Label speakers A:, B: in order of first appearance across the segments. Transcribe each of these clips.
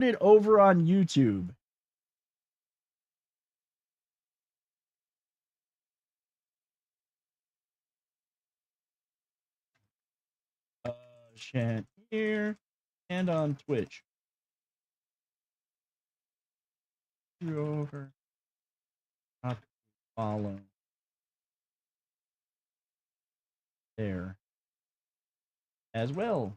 A: it over on YouTube. Chat here and on Twitch. Over. Up, follow. There. As well.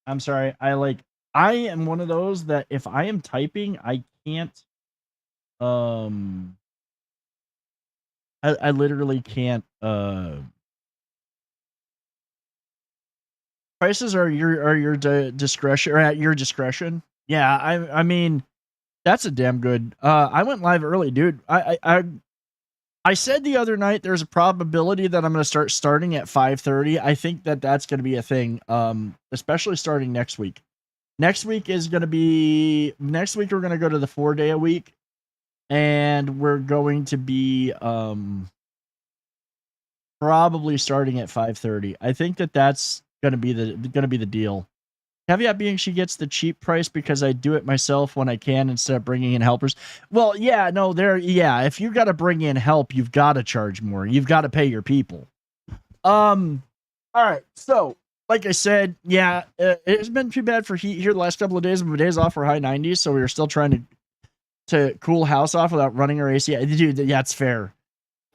A: I'm sorry. I am one of those that if I am typing, I can't. I literally can't. Prices are your discretion or at your discretion. Yeah, I mean, that's a damn good. I went live early, dude. I said the other night there's a probability that I'm going to starting at 5:30. I think that that's going to be a thing. Especially starting next week. Next week we're going to go to the 4-day a week, and we're going to be probably starting at 5:30. I think that that's going to be the deal. Caveat being she gets the cheap price because I do it myself when I can instead of bringing in helpers. Well, yeah, no, if you got to bring in help, you've got to charge more. You've got to pay your people. All right. So, like I said, yeah, it's been too bad for heat here the last couple of days. My days off were high 90s, so we were still trying to cool house off without running our AC. Dude, yeah, it's fair.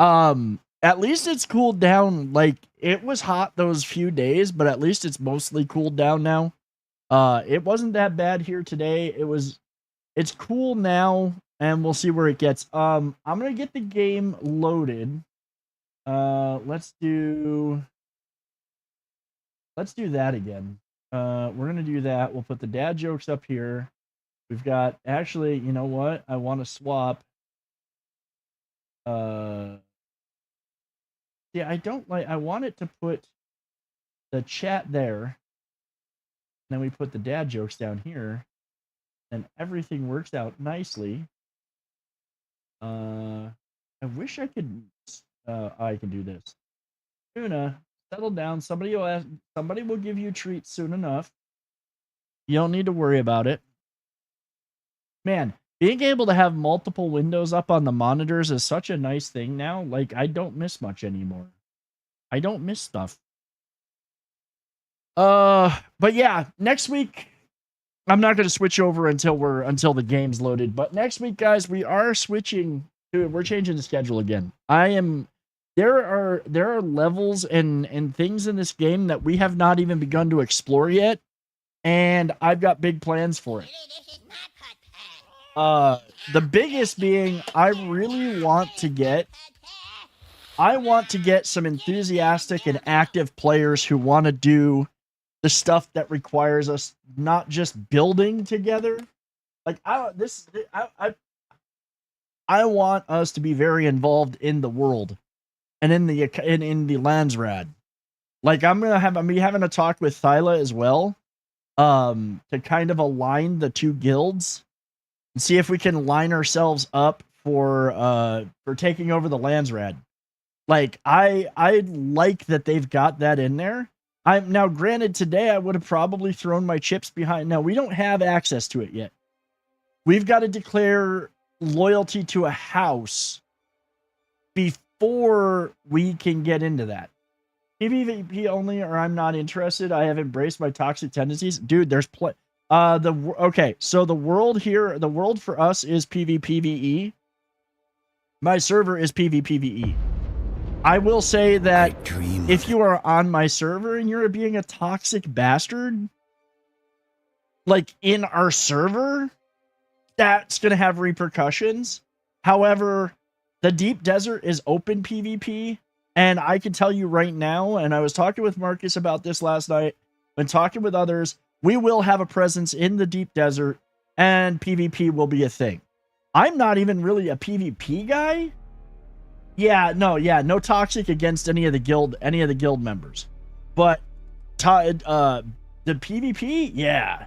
A: At least it's cooled down. Like, it was hot those few days, but at least it's mostly cooled down now. It wasn't that bad here today. It's cool now, and we'll see where it gets. I'm gonna get the game loaded. Let's do that again. We're gonna do that. We'll put the dad jokes up here. We've got, actually, you know what? I want to swap. Yeah, I want it to put the chat there. Then we put the dad jokes down here, and everything works out nicely. I wish I could. I can do this. Tuna, settle down. Somebody will give you treats soon enough. You don't need to worry about it. Man, being able to have multiple windows up on the monitors is such a nice thing now. Like, I don't miss much anymore. I don't miss stuff. But yeah, next week I'm not going to switch over until the game's loaded. But next week, guys, we're changing the schedule again. There are levels and things in this game that we have not even begun to explore yet, and I've got big plans for it. The biggest being, I want to get some enthusiastic and active players who want to do the stuff that requires us not just building together. Like, I want us to be very involved in the world and in the Landsrad. Like, I'm gonna be having a talk with Thyla as well, to kind of align the two guilds and see if we can line ourselves up for taking over the Landsrad. Like, I like that they've got that in there. Now, granted, today I would have probably thrown my chips behind. Now, we don't have access to it yet. We've got to declare loyalty to a house before we can get into that. PvP only, or I'm not interested. I have embraced my toxic tendencies. Dude, there's okay, so the world for us is PvPvE. My server is PvPvE. I will say that if you are on my server and you're being a toxic bastard, like in our server, that's going to have repercussions. However, the Deep Desert is open PvP, and I can tell you right now, and I was talking with Marcus about this last night, been talking with others, we will have a presence in the Deep Desert, and PvP will be a thing. I'm not even really a PvP guy. No toxic against any of the guild members. But the PvP, yeah.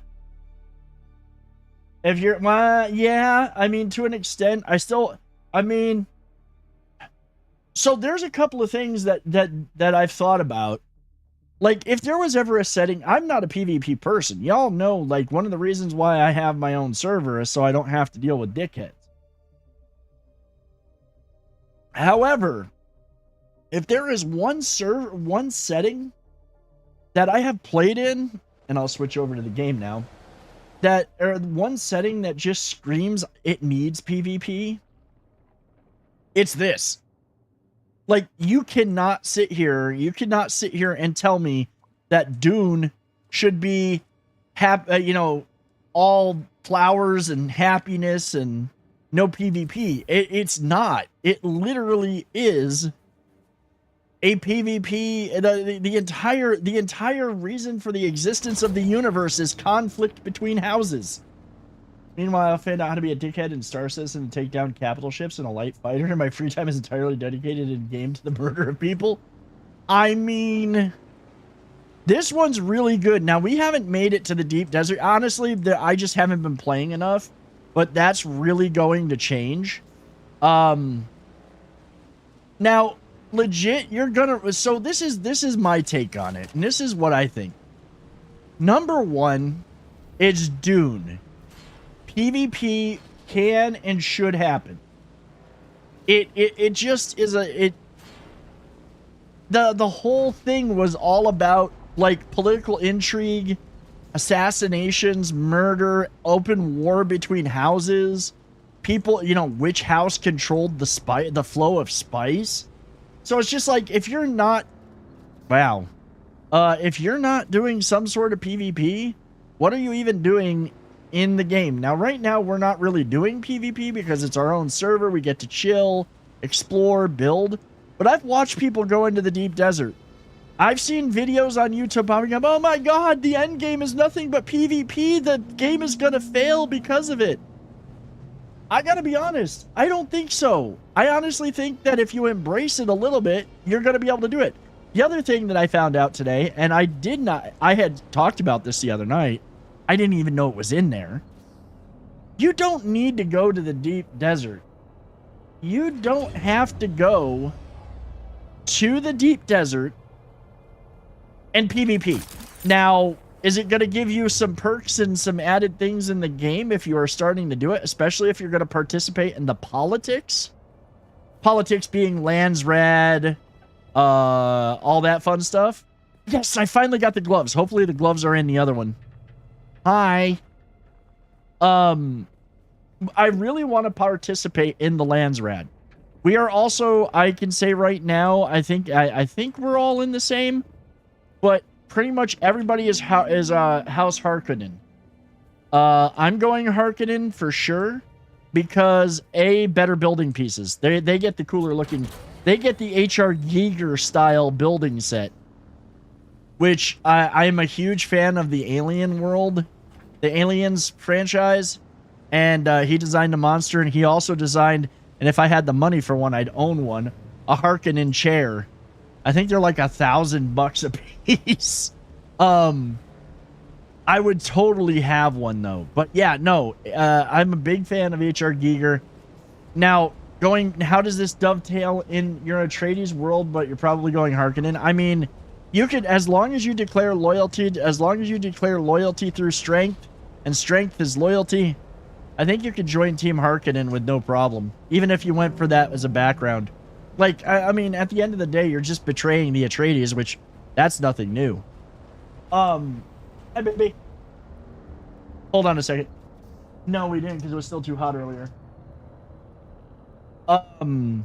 A: If you're I mean, to an extent, so there's a couple of things that I've thought about. Like, if there was ever a setting, I'm not a PvP person. Y'all know, like, one of the reasons why I have my own server is so I don't have to deal with dickheads. However, if there is one setting that I have played in, and I'll switch over to the game now, or one setting that just screams it needs PvP, it's this. Like, you cannot sit here and tell me that Dune should be all flowers and happiness and no PvP. It's not. It literally is a PvP. The entire reason for the existence of the universe is conflict between houses. Meanwhile, I found out how to be a dickhead in Star Citizen and take down capital ships and a light fighter, and my free time is entirely dedicated in game to the murder of people. I mean, this one's really good. Now, we haven't made it to the deep desert. Honestly, I just haven't been playing enough, but that's really going to change. Now, legit, so this is my take on it, and this is what I think. Number one, it's Dune. PvP can and should happen. It just is the whole thing was all about, like, political intrigue, assassinations, murder, open war between houses, people, which house controlled the flow of spice. So it's just like, if you're not doing some sort of PvP, what are you even doing in the game? Now, right now, we're not really doing PvP because it's our own server. We get to chill, explore, build. But I've watched people go into the deep desert. I've seen videos on YouTube popping up, oh my god, the end game is nothing but PvP. The game is going to fail because of it. I gotta be honest, I don't think so. I honestly think that if you embrace it a little bit, you're going to be able to do it. The other thing that I found out today, and I had talked about this the other night, I didn't even know it was in there. You don't need to go to the deep desert. You don't have to go to the deep desert and PvP. Now, is it going to give you some perks and some added things in the game if you are starting to do it, especially if you're going to participate in the politics? Politics being lands rad, all that fun stuff. Yes, I finally got the gloves. Hopefully the gloves are in the other one. Hi. I really want to participate in the lands rad. We are also, I can say right now, I think we're all in the same, but pretty much everybody is House Harkonnen. I'm going Harkonnen for sure because better building pieces. They get the cooler looking. They get the H.R. Giger style building set, which I am a huge fan of the Alien world, the Aliens franchise, and he designed a monster, and he also designed, and if I had the money for one, I'd own one, a Harkonnen chair. I think they're like $1,000 a piece. I would totally have one though. But yeah, no, I'm a big fan of H.R. Giger. Now, how does this dovetail in your Atreides world, but you're probably going Harkonnen? I mean, you could, as long as you declare loyalty through strength, and strength is loyalty, I think you could join Team Harkonnen with no problem, even if you went for that as a background. Like, I mean, at the end of the day, you're just betraying the Atreides, which, that's nothing new. Hi, baby. Hold on a second. No, we didn't, because it was still too hot earlier. And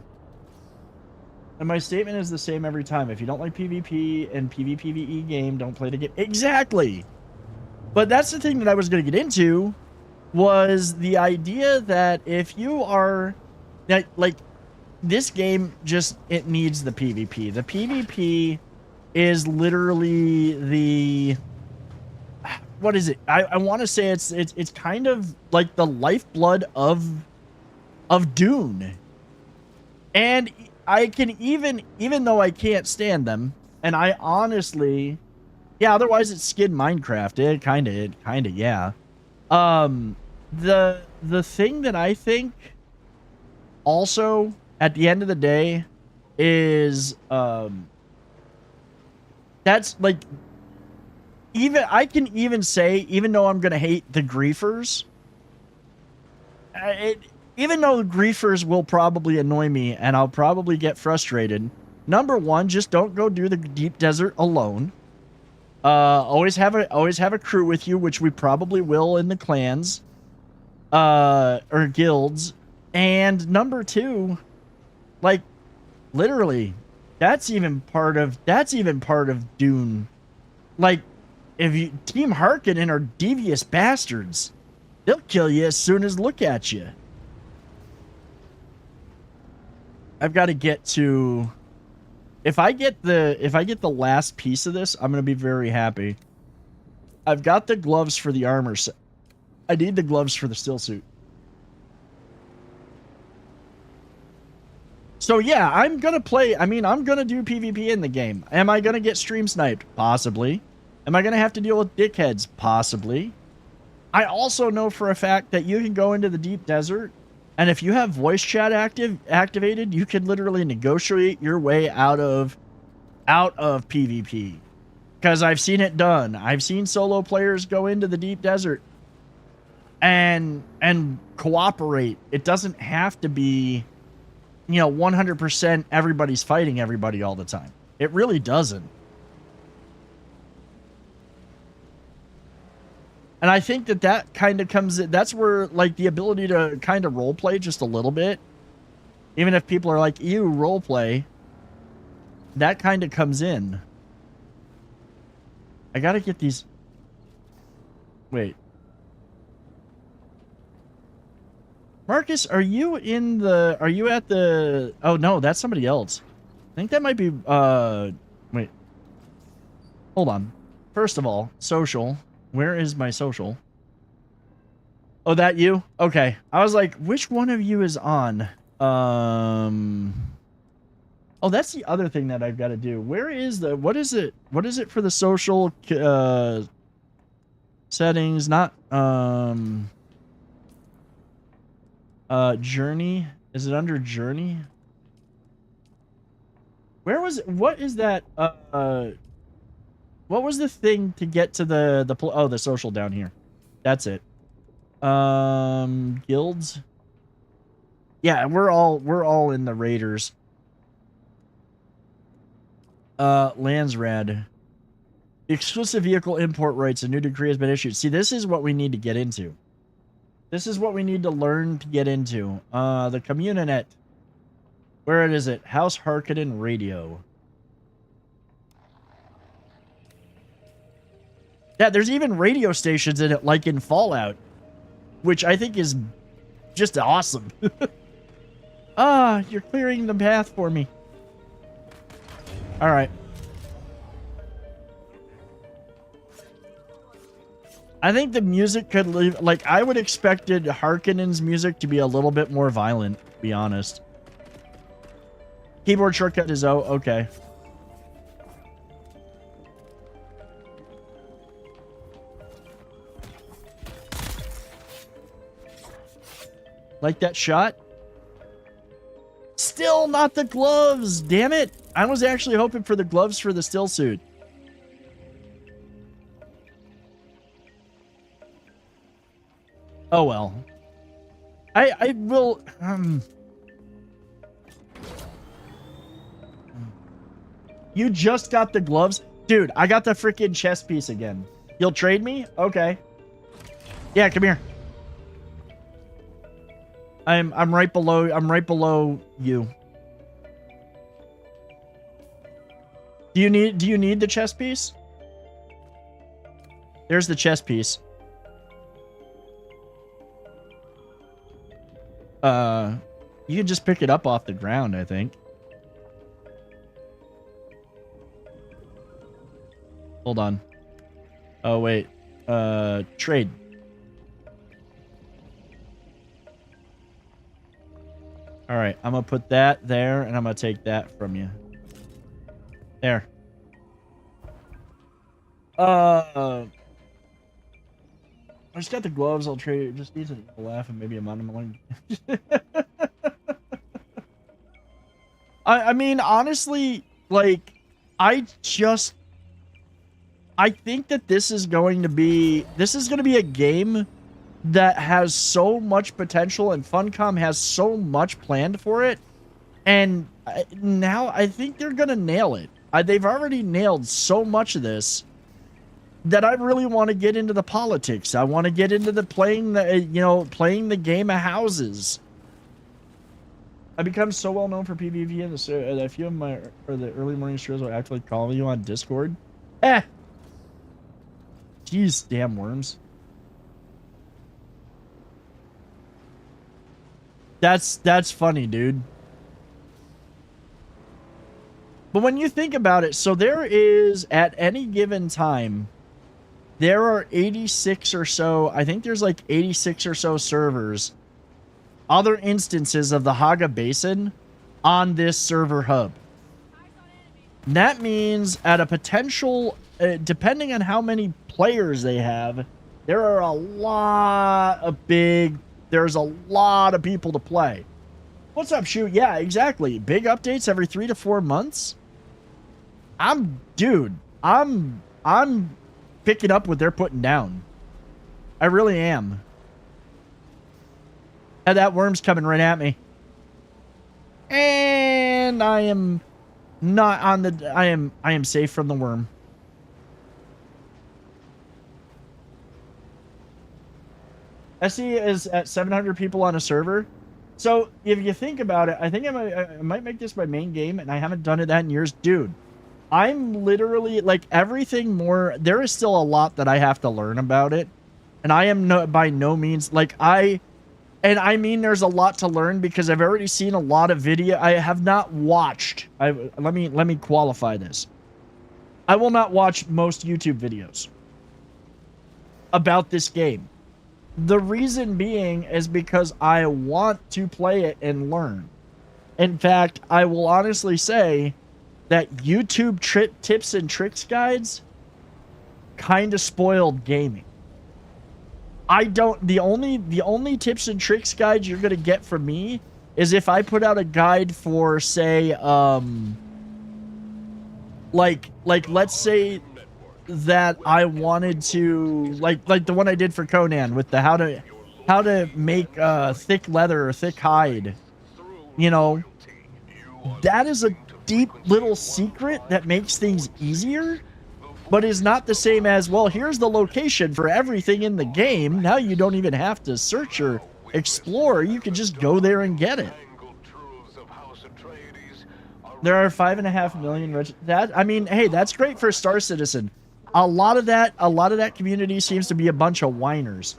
A: my statement is the same every time. If you don't like PvP and PvPvE game, don't play the game. Exactly! But that's the thing that I was going to get into, was the idea that if you are... like, this game it needs the PvP. The PvP is literally the... What is it? I want to say it's kind of like the lifeblood of Dune. And I can even though I can't stand them, and I honestly... Yeah, otherwise it's skid Minecraft. It kinda, yeah. The thing that I think also, at the end of the day, is that That's like, even I can even say, even though I'm gonna hate the griefers, even though the griefers will probably annoy me and I'll probably get frustrated. Number one, just don't go do the deep desert alone. Always have a crew with you, which we probably will in the clans, or guilds. And number two, like, literally, that's even part of Dune. Like, if you Team Harkonnen are devious bastards, they'll kill you as soon as look at you. I've got to get to. If I get the last piece of this, I'm gonna be very happy. I've got the gloves for the armor set. I need the gloves for the still suit. So yeah, I'm gonna play. I mean, I'm gonna do PvP in the game. Am I gonna get stream sniped? Possibly. Am I gonna have to deal with dickheads? Possibly. I also know for a fact that you can go into the deep desert, and if you have voice chat activated, you can literally negotiate your way out of PvP. Because I've seen it done. I've seen solo players go into the deep desert and cooperate. It doesn't have to be, 100% everybody's fighting everybody all the time. It really doesn't. And I think that kind of comes in. That's where, like, the ability to kind of role play just a little bit, even if people are like, ew, role play, that kind of comes in. I gotta get these. Wait. Marcus, are you at the, oh no, that's somebody else. I think that might be, wait. Hold on. First of all, social. Where is my social? Oh, that you? Okay. I was like, which one of you is on? Oh, that's the other thing that I've got to do. Where is the, what is it for the social, settings? Not, journey? Is it under journey? Where was it? What is that, what was the thing to get to the social down here? That's it. Guilds. Yeah, we're all in the raiders. Landsrad. Exclusive vehicle import rights. A new decree has been issued. See, this is what we need to get into. This is what we need to learn to get into. The Communinet. Where is it? House Harkonnen Radio. Yeah, there's even radio stations in it, like in Fallout, which I think is just awesome. Ah, you're clearing the path for me. All right. I think the music could leave, like, I would expected Harkonnen's music to be a little bit more violent, to be honest. Keyboard shortcut is O, okay. Like that shot? Still not the gloves, damn it. I was actually hoping for the gloves for the still suit. Oh well. I will You just got the gloves? Dude, I got the freaking chest piece again. You'll trade me? Okay. Yeah, come here. I'm right below you. Do you need the chest piece? There's the chest piece. You can just pick it up off the ground, I think. Hold on. Oh wait. Trade. All right, I'm gonna put that there, and I'm gonna take that from you. There. I just got the gloves. I'll trade. Just need to laugh and maybe a monomoling. I mean, honestly, like, I just I think that this is going to be a game that has so much potential, and Funcom has so much planned for it. And now I think they're going to nail it. They've already nailed so much of this that I really want to get into the politics. I want to get into the playing the game of houses. I become so well known for PvP and that a few of my the early morning streams will actually call you on Discord. Jeez, damn worms. That's funny, dude. But when you think about it, so there is, at any given time, there are 86 or so, I think there's like 86 or so servers, other instances of the Haga Basin on this server hub. And that means at a potential, depending on how many players they have, there are a lot of there's a lot of people to play. What's up, Shoot? Yeah, exactly. Big updates every 3 to 4 months. I'm picking up what they're putting down. I really am. And that worm's coming right at me. And I am not on the I am safe from the worm. SE is at 700 people on a server. So if you think about it, I think I might make this my main game, and I haven't done it that in years. Dude, I'm literally, like, everything more, there is still a lot that I have to learn about it. And I am by no means, like, I mean there's a lot to learn because I've already seen a lot of video. I have not watched, let me qualify this. I will not watch most YouTube videos about this game. The reason being is because I want to play it and learn. In fact, I will honestly say that YouTube tips and tricks guides kind of spoiled gaming. The only tips and tricks guides you're going to get from me is if I put out a guide for, say, like let's say that I wanted to, like the one I did for Conan with the how to make thick leather or thick hide. You know, that is a deep little secret that makes things easier, but is not the same as, well, here's the location for everything in the game. Now you don't even have to search or explore. You can just go there and get it. There are 5.5 million. I mean, hey, that's great for Star Citizen. A lot of that community seems to be a bunch of whiners.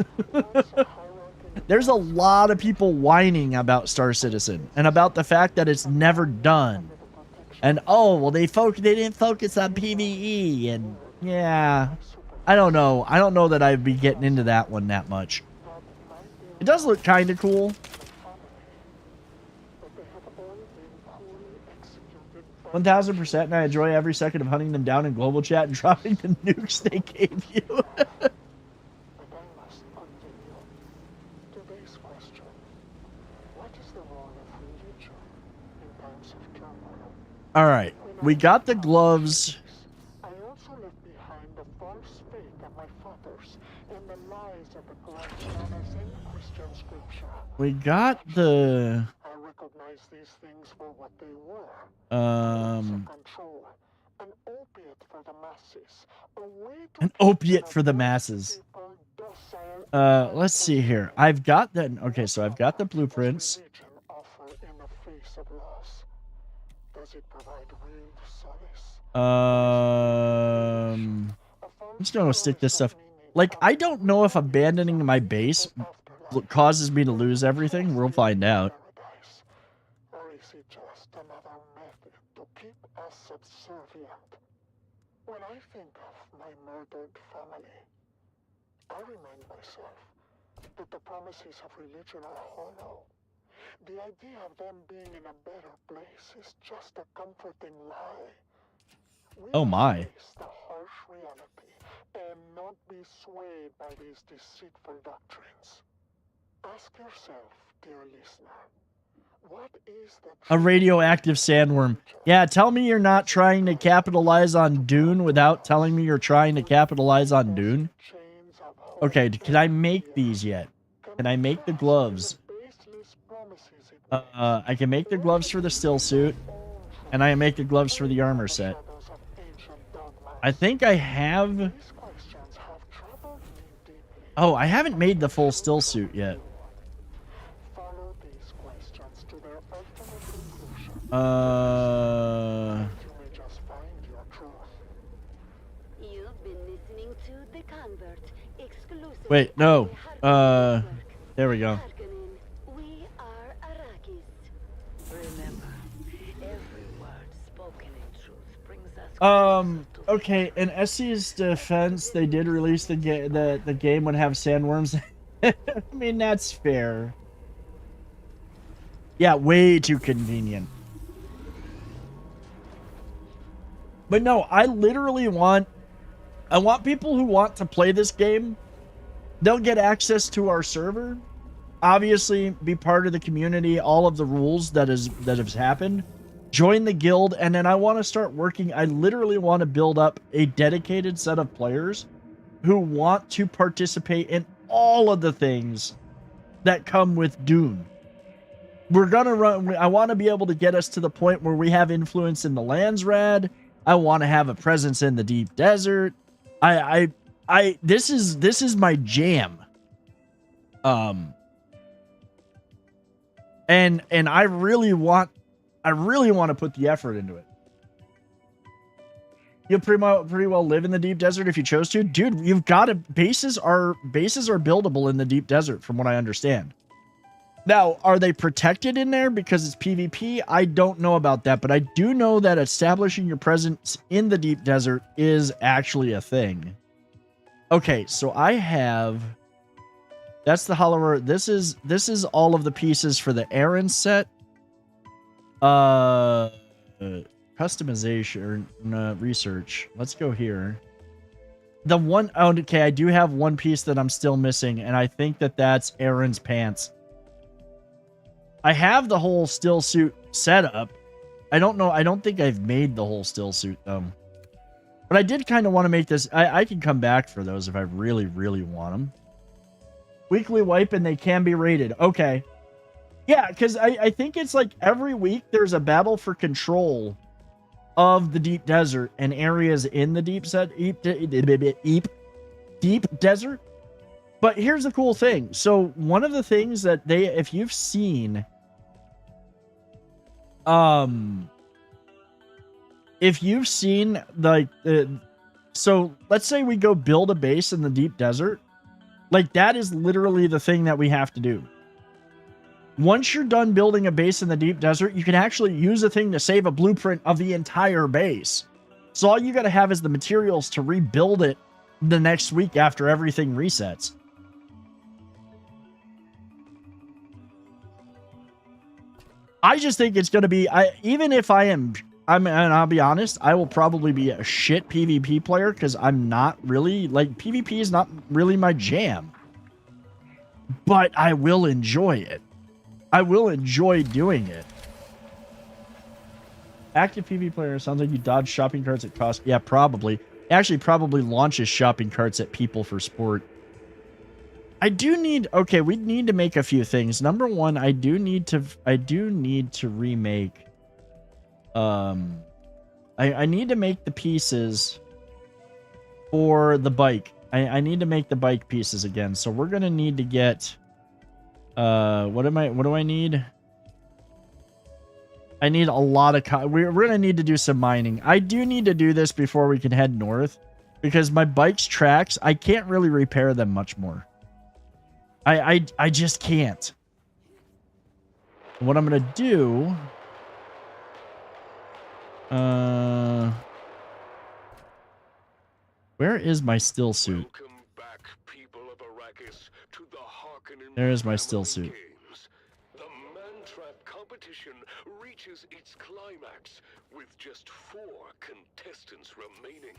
A: There's a lot of people whining about Star Citizen and about the fact that it's never done. And oh, well, they didn't focus on PvE, and yeah, I don't know. I don't know that I'd be getting into that one that much. It does look kind of cool. 1000%, and I enjoy every second of hunting them down in global chat and dropping the nukes they gave you. All right, we got the gloves.
B: I also left behind the false faith of my fathers and the lies of the Christian scripture.
A: We got the.
B: I recognize these things for what they were.
A: Control,
B: an opiate for the masses.
A: An opiate for the masses. Let's see here. I've got the. Okay, so I've got the blueprints. I'm just gonna stick this stuff. Like, I don't know if abandoning my base causes me to lose everything. We'll find out.
B: Or is it just another method to keep us subservient? When I think of my murdered family, I remind myself that the promises of religion are hollow. The idea of them being in a better place is just a comforting lie.
A: Oh my.
B: Face the harsh reality and not be swayed by these deceitful doctrines. Ask yourself, dear listener, What is the
A: A radioactive sandworm. Yeah, tell me you're not trying to capitalize on Dune without telling me you're trying to capitalize on Dune.
B: chains of hope
A: Okay, can I make
B: disappear?
A: these yet? Can I
B: we
A: make the
B: trust in
A: gloves?
B: the baseless promises it makes?
A: I can make the gloves for the still suit, and I can make the gloves for the armor set.
B: Shadows of ancient dogmas.
A: I think I have...
B: These questions have troubled me deeply.
A: Oh, I haven't made the full still suit yet.
B: Follow these questions to their ultimate conclusion. You may just find your truth.
C: You've been listening to The Convert, exclusively
A: Wait, no.
C: on the Harkonnen Network.
A: There we go.
C: Harkonnen, we are Arrakis. Remember, every word spoken in truth brings us
A: Okay, in Essie's defense, they did release the game would have sandworms. I mean, that's fair. Yeah, way too convenient. But no, I literally want people who want to play this game. They'll get access to our server. Obviously, be part of the community, all of the rules that has happened. Join the guild, and then I want to start working. I literally want to build up a dedicated set of players who want to participate in all of the things that come with Dune. We're gonna run. I want to be able to get us to the point where we have influence in the Landsrad. I want to have a presence in the deep desert. This is my jam. And I really want to put the effort into it. You'll pretty well live in the deep desert if you chose to. Dude, you've got to... Bases are buildable in the deep desert, from what I understand. Now, are they protected in there because it's PvP? I don't know about that, but I do know that establishing your presence in the deep desert is actually a thing. Okay, so I have... That's the Hollower. This is all of the pieces for the Aaron set. Customization or research. Let's go here. The one... Oh, okay, I do have one piece that I'm still missing, and I think that's Aaron's pants. I have the whole still suit setup. I don't know. I don't think I've made the whole still suit, though. But I did kind of want to make this... I can come back for those if I really, really want them. Weekly wipe, and they can be rated. Okay. Yeah, because I think it's like every week there's a battle for control of the deep desert and areas in the deep desert. But here's the cool thing. So one of the things that if you've seen, so let's say we go build a base in the deep desert, like that is literally the thing that we have to do. Once you're done building a base in the deep desert, you can actually use a thing to save a blueprint of the entire base. So all you got to have is the materials to rebuild it the next week after everything resets. I just think it's going to be, even if and I'll be honest, I will probably be a shit PvP player because I'm not really, like, PvP is not really my jam. But I will enjoy it. I will enjoy doing it. Active PvP player, sounds like you dodge shopping carts at cost. Yeah, probably. Actually, probably launches shopping carts at people for sport. I do need... Okay, we need to make a few things. Number one, I do need to remake... I need to make the pieces for the bike. I need to make the bike pieces again. So we're going to need to get... what do I need? I need a lot of... We're going to need to do some mining. I do need to do this before we can head north. Because my bike's tracks, I can't really repair them much more. I just can't. What I'm going to do... where is my still suit?
D: Back, people of Arrakis, to the Harkonnen
A: There is my still suit.
D: Games. The man-trap competition reaches its climax with just 4 contestants remaining.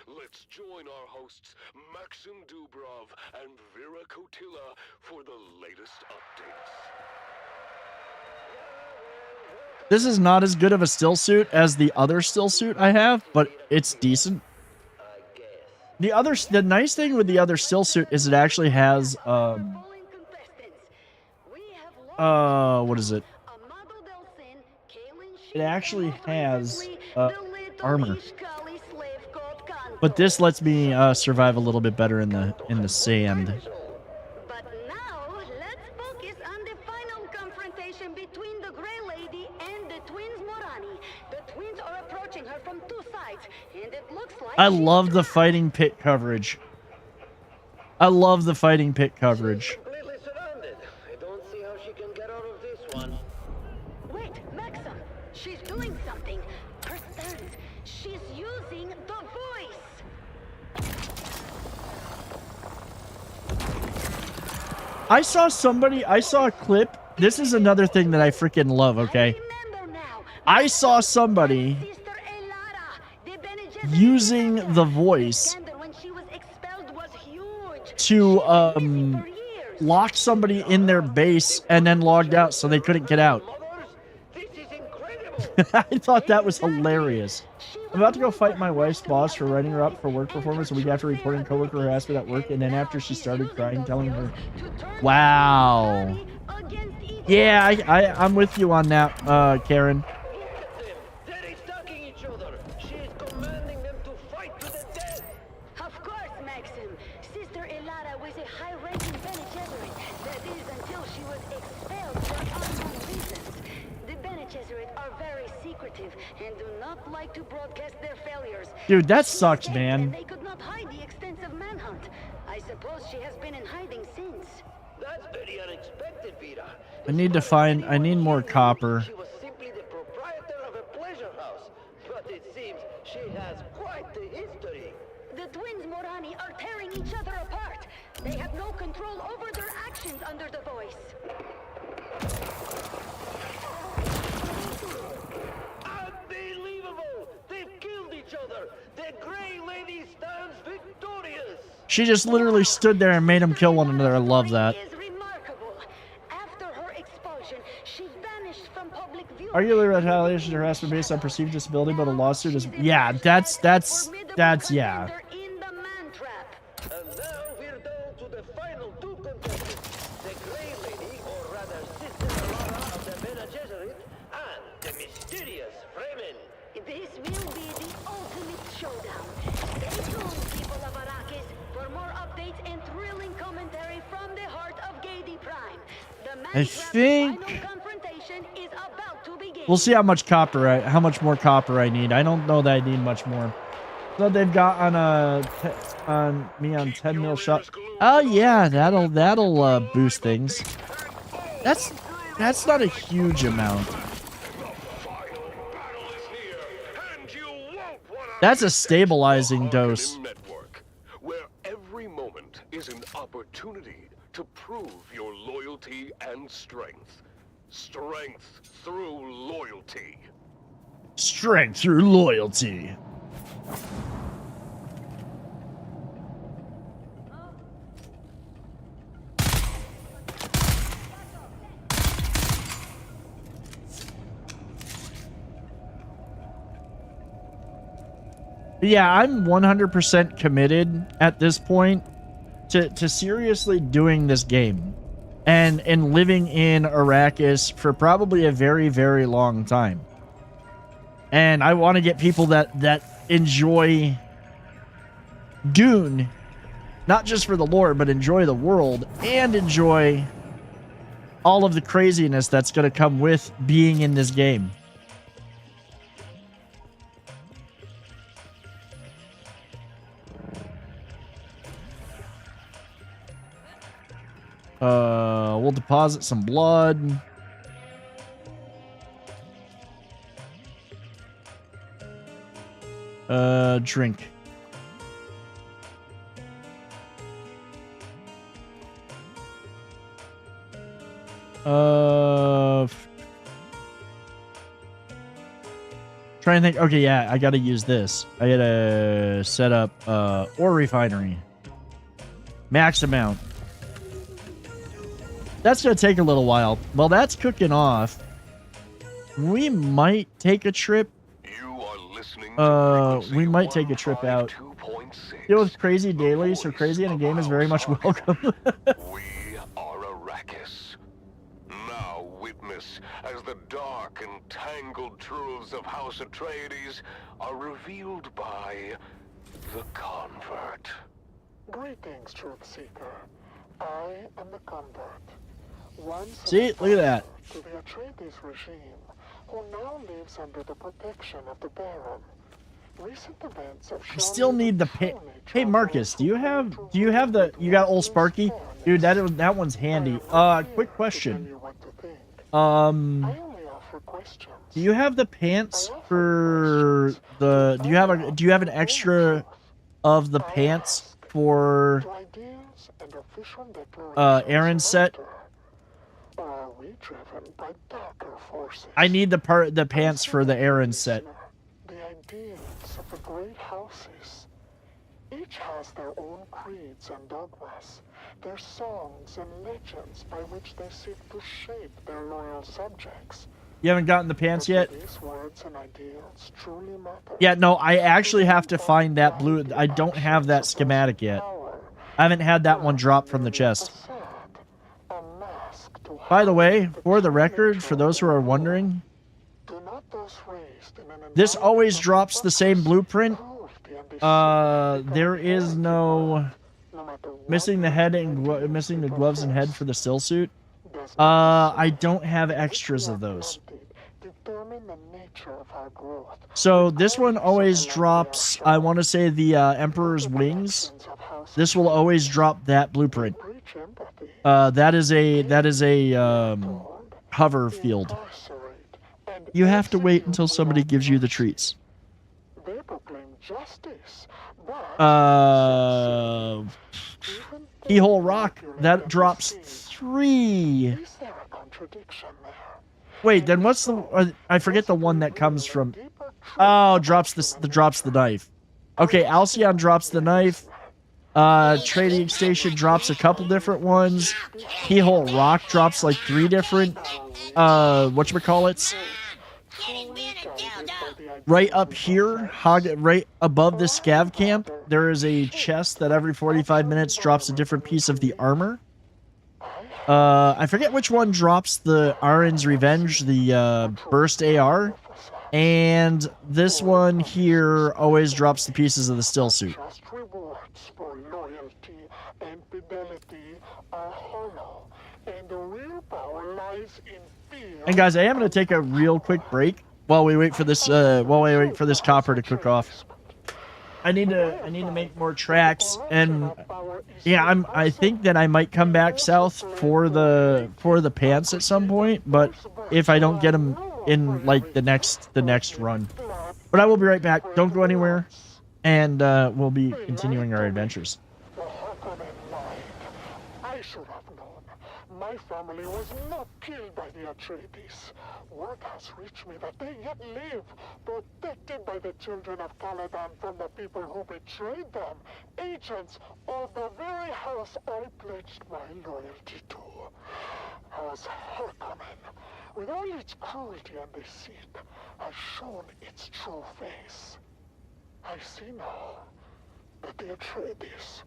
D: Let's join our hosts Maxim Dubrov and Vera Kotila for the latest updates.
A: This is not as good of a still suit as the other still suit I have, but it's decent. The nice thing with the other still suit is it actually has what is it? It actually has armor. But this lets me survive a little bit better in the sand.
C: But now, let's focus on the final confrontation between the Grey Lady and the twins Morani. The twins are approaching her from two sides, and it looks like
A: I love the fighting pit coverage. I love the fighting pit coverage.
E: Completely surrounded. I don't see how she can get out of this one.
C: Wait, Maxim! She's doing something. Her stance. She's using the voice.
A: I saw a clip. This is another thing that I freaking love, okay? I saw somebody using the voice to lock somebody in their base and then logged out so they couldn't get out. I thought that was hilarious. I'm about to go fight my wife's boss for writing her up for work performance a week after reporting coworker harassment at work, and then after she started crying, telling her, wow. Yeah, I'm with you on that, Karen.
E: They're attacking each other. She is commanding them to fight to the death.
C: Of course, Maxim. Sister Elara was a high-ranking Bene Gesserit. That is, until she was expelled for unknown reasons. The Bene Gesserit are very secretive and do not like to broadcast their failures.
A: Dude, that sucks, man.
C: They could not hide the extensive manhunt. I suppose she has been in hiding since.
E: That's very unexpected, Vita.
A: I need more copper.
E: She was simply the proprietor of a pleasure house, but it seems she has quite the history.
C: The twins Morani are tearing each other apart. They have no control over their actions under the voice.
E: Unbelievable! They've killed each other. The Grey Lady stands victorious.
A: She just literally stood there and made them kill one another. I love that.
C: Is remarkable. After her expulsion, she vanished from public view.
A: Arguably, retaliation and harassment based on perceived disability, but a lawsuit is yeah. That's yeah.
C: In the man trap.
E: And now we're down to the final two contestants. The Grey Lady, or rather Sister Elara of the Bene Gesserit, and the mysterious Fremen.
C: This will be the ultimate showdown. Stay tuned, people of Arrakis, for more updates and thrilling commentary from the heart of Gadi Prime. The man
A: I
C: trap's
A: think
C: final confrontation is about to begin.
A: we'll see how much more copper I need. I don't know that I need much more. So they've got on me on 10 mil shot. Oh yeah, that'll boost things. That's not a huge amount. That's a stabilizing dose.
D: Network, where every moment is an opportunity to prove your loyalty and strength. Strength through loyalty.
A: Strength through loyalty. Yeah, I'm 100% committed at this point to seriously doing this game and living in Arrakis for probably a very, very long time. And I want to get people that enjoy Dune, not just for the lore, but enjoy the world and enjoy all of the craziness that's going to come with being in this game. We'll deposit some blood. Drink. Try and think. Okay, yeah, I gotta use this. I gotta set up ore refinery. Max amount. That's gonna take a little while. Well, that's cooking off. We might take a trip.
D: You are listening to
A: We might take a trip out.
D: 152.6.
A: Deal with crazy daily, so crazy in a game is very much welcome.
D: We are Arrakis. Now witness as the dark and tangled truths of House Atreides are revealed by the Convert.
B: Greetings, Truth Seeker. I am the Convert. Once an
A: See, look at that.
B: advisor to the Atreides regime, who now lives under the protection of the Baron. Recent events have
A: I
B: shown
A: still
B: me
A: need the
B: true
A: pay.
B: nature
A: Hey
B: of
A: Marcus,
B: those
A: do you
B: who
A: have
B: claim
A: the
B: to
A: you got old
B: rule
A: Sparky?
B: fairness.
A: Dude, that one's handy.
B: I am not
A: Quick
B: here to
A: question.
B: tell you what to think. I
A: Um,
B: only offer questions.
A: do you have the pants
B: I offer
A: for
B: questions
A: the
B: to
A: do you have
B: find
A: a
B: out
A: do you have an
B: the full
A: extra
B: truth.
A: of the
B: I
A: pants
B: ask,
A: for
B: do ideals and official declarations
A: Aaron's set?
B: matter? Or are we driven by darker forces?
A: I need the pants for the Aaron set.
B: The ideals of the great houses. Each has their own creeds and dogmas, their songs and legends by which they seek to shape their loyal subjects.
A: You haven't gotten the pants
B: But
A: yet?
B: do these words and ideals truly matter?
A: Yeah, no, I actually have to find that blue. I don't have that schematic yet. I haven't had that one drop from the chest. By the way, for the record, for those who are wondering, this always drops the same blueprint. There is no missing the head and missing the gloves and head for the still suit. I don't have extras of those. So this one always drops, I want to say the Emperor's Wings. This will always drop that blueprint. That is a hover field. You have to wait until somebody gives you the treats. Keyhole Rock, that drops 3. Wait, then what's the? I forget the one that comes from. Oh, drops the knife. Okay, Alcyon drops the knife. Trading Station drops a couple different ones. Keyhole Rock drops like 3 different. Whatchamacallits. Right up here, right above the scav camp, there is a chest that every 45 minutes drops a different piece of the armor. I forget which one drops the Arin's Revenge, the burst AR, and this one here always drops the pieces of the still suit. And guys, I am going to take a real quick break while we wait for this copper to cook off. I need to make more tracks, and yeah, I think that I might come back south for the pants at some point, but if I don't get them in like the next run. But I will be right back. Don't go anywhere, and we'll be continuing our adventures.
B: I should have known. My family was not killed by the Atreides. Word has reached me that they yet live, protected by the children of Caladan from the people who betrayed them, agents of the very house I pledged my loyalty to. As Harkonnen, with all its cruelty and deceit, has shown its true face. I see now that the Atreides,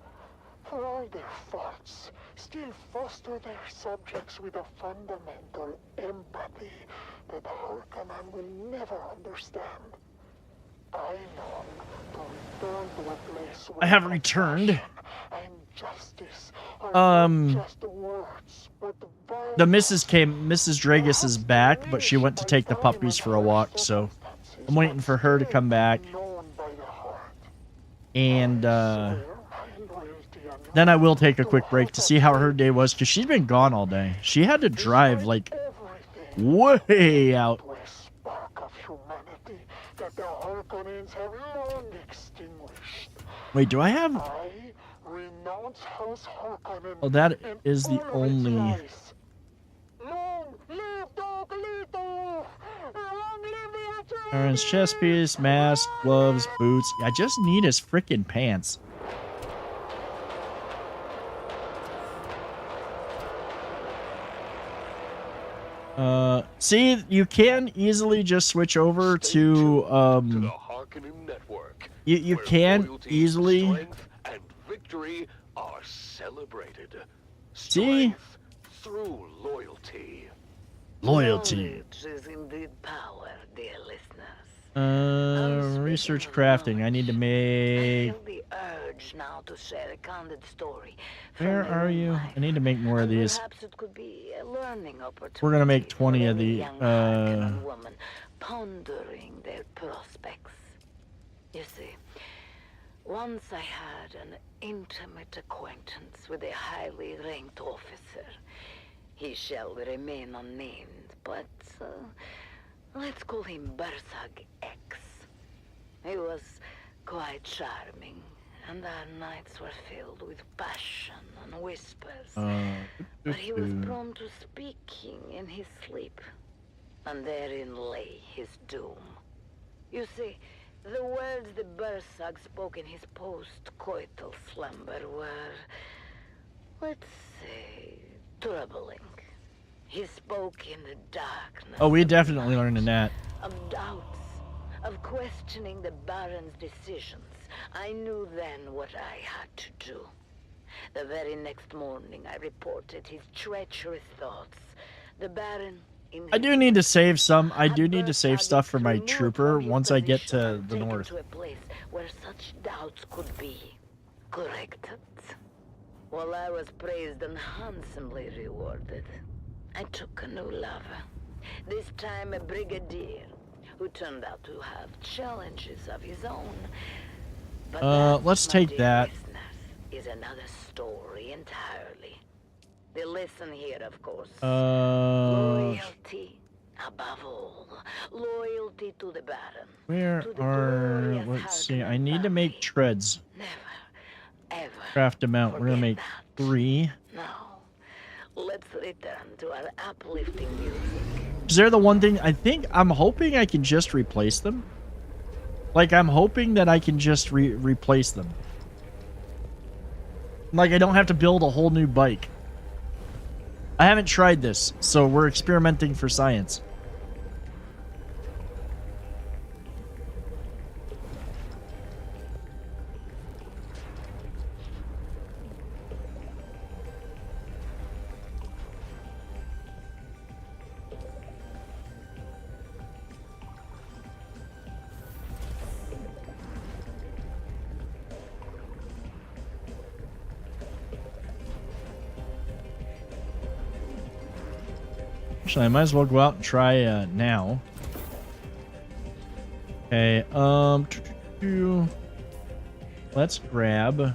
B: for all their faults, still foster their subjects with a fundamental empathy that Harkonnen will never understand. I long to return to a place where
A: I have returned.
B: and justice are not just words, but
A: The Mrs. Dragus is back, but she went to take the puppies for a walk, so I'm waiting for her to come back. And then I will take a quick break to see how her day was, because she's been gone all day. She had to drive, like, way out. Wait, do I have... Oh, that is the only... Aaron's chest piece, mask, gloves, boots. I just need his frickin' pants. See, you can easily just switch over
D: Stay
A: to
D: tuned to the Harkonnen network.
A: you
D: where
A: can
D: loyalty,
A: easily
D: strength, and victory are celebrated.
A: see
D: Strength through loyalty.
A: loyalty.
C: Knowledge is indeed power, dear listeners.
A: Research crafting. I need to
C: I
A: make.
C: feel the urge now to share a candid story.
A: Where
C: from my
A: are
C: own
A: you?
C: life.
A: I need to make more of
C: And
A: these.
C: perhaps it could be a learning opportunity.
A: We're gonna make
C: for
A: 20 of
C: any
A: the,
C: young Harkonnen woman pondering their prospects. You see, once I had an intimate acquaintance with a highly ranked officer. He shall remain unnamed, but let's call him Bersag X. He was quite charming, and our nights were filled with passion and whispers. But he was prone to speaking in his sleep, and therein lay his doom. You see, the words the Bersag spoke in his post-coital slumber were, let's say, troubling. He spoke in the darkness.
A: Oh, we definitely learned in that.
C: Of doubts, of questioning the Baron's decisions. I knew then what I had to do. The very next morning, I reported his treacherous thoughts. The Baron...
A: I do need to save some. I do need to save stuff for my trooper once I get to the north.
C: To a place where such doubts could be corrected. While I was praised and handsomely rewarded, I took a new lover. This time a brigadier, who turned out to have challenges of his own. But
A: let's take that.
C: Is another story entirely. The lesson here, of course. Loyalty above all. Loyalty to the Baron.
A: Where are... Let's see. I need to make treads.
C: Never, ever.
A: Craft them out. We're gonna make 3.
C: Now, let's return to our uplifting music.
A: Is there the one thing... I'm hoping I can just replace them. Like, I'm hoping that I can just replace them. Like, I don't have to build a whole new bike. I haven't tried this, so we're experimenting for science. Actually, I might as well go out and try now. Okay, let's grab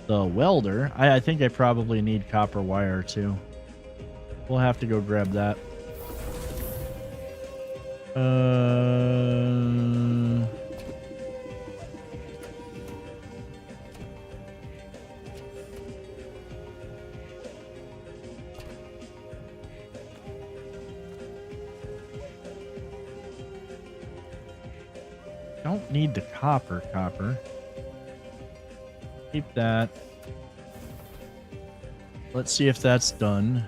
A: the welder. I think I probably need copper wire too. We'll have to go grab that. Don't need the copper. Keep that. Let's see if that's done.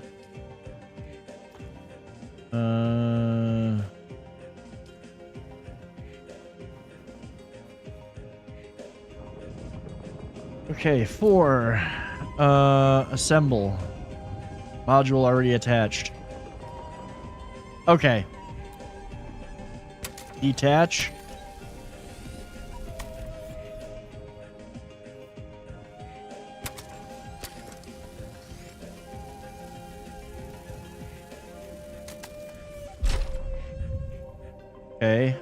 A: Okay, 4. Assemble. Module already attached. Okay. Detach. Okay.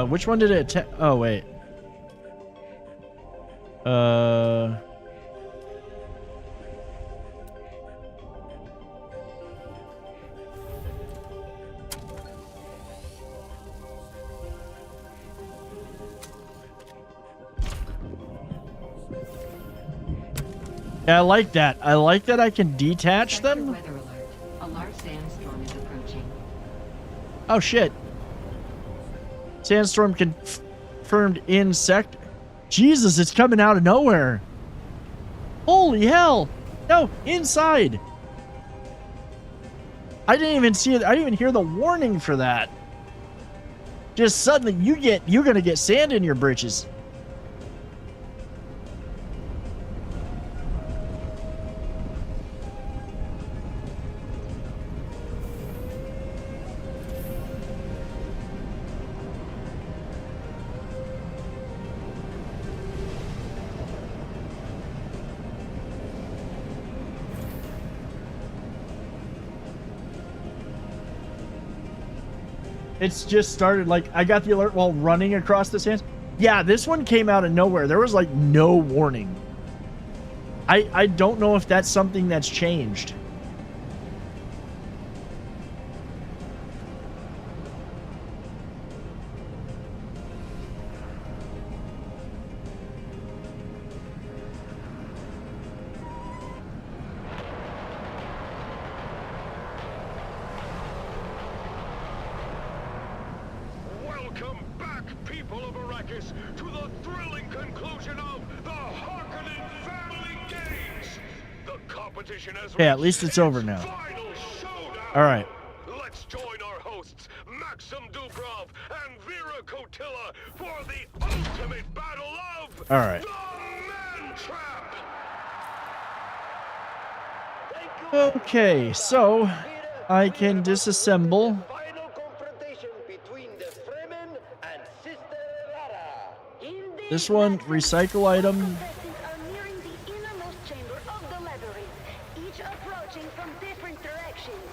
A: Which one did it oh, wait. Yeah, I like that. I like that I can detach them.
F: Weather alert. A large sandstorm is approaching.
A: Oh shit. Sandstorm confirmed in sector. Jesus, it's coming out of nowhere. Holy hell! No, inside! I didn't even see it. I didn't even hear the warning for that. Just suddenly you're gonna get sand in your britches. It's just started, like, I got the alert while running across the sands. Yeah, this one came out of nowhere. There was, like, no warning. I don't know if that's something that's changed.
D: Welcome back, people of Arrakis, to the thrilling conclusion of the Harkonnen Family Games. The competition has
A: Yeah, at least it's over now.
D: final showdown.
A: All right.
D: Let's join our hosts, Maxim Dubrov and Vera Kotila, for the ultimate battle of
A: All right.
D: the Man Trap.
A: Okay, so I can disassemble.
E: Final confrontation between the Fremen and Sister Lara.
A: This one, recycle item.
C: Contestants are nearing the innermost chamber of the labyrinth, each approaching from different directions.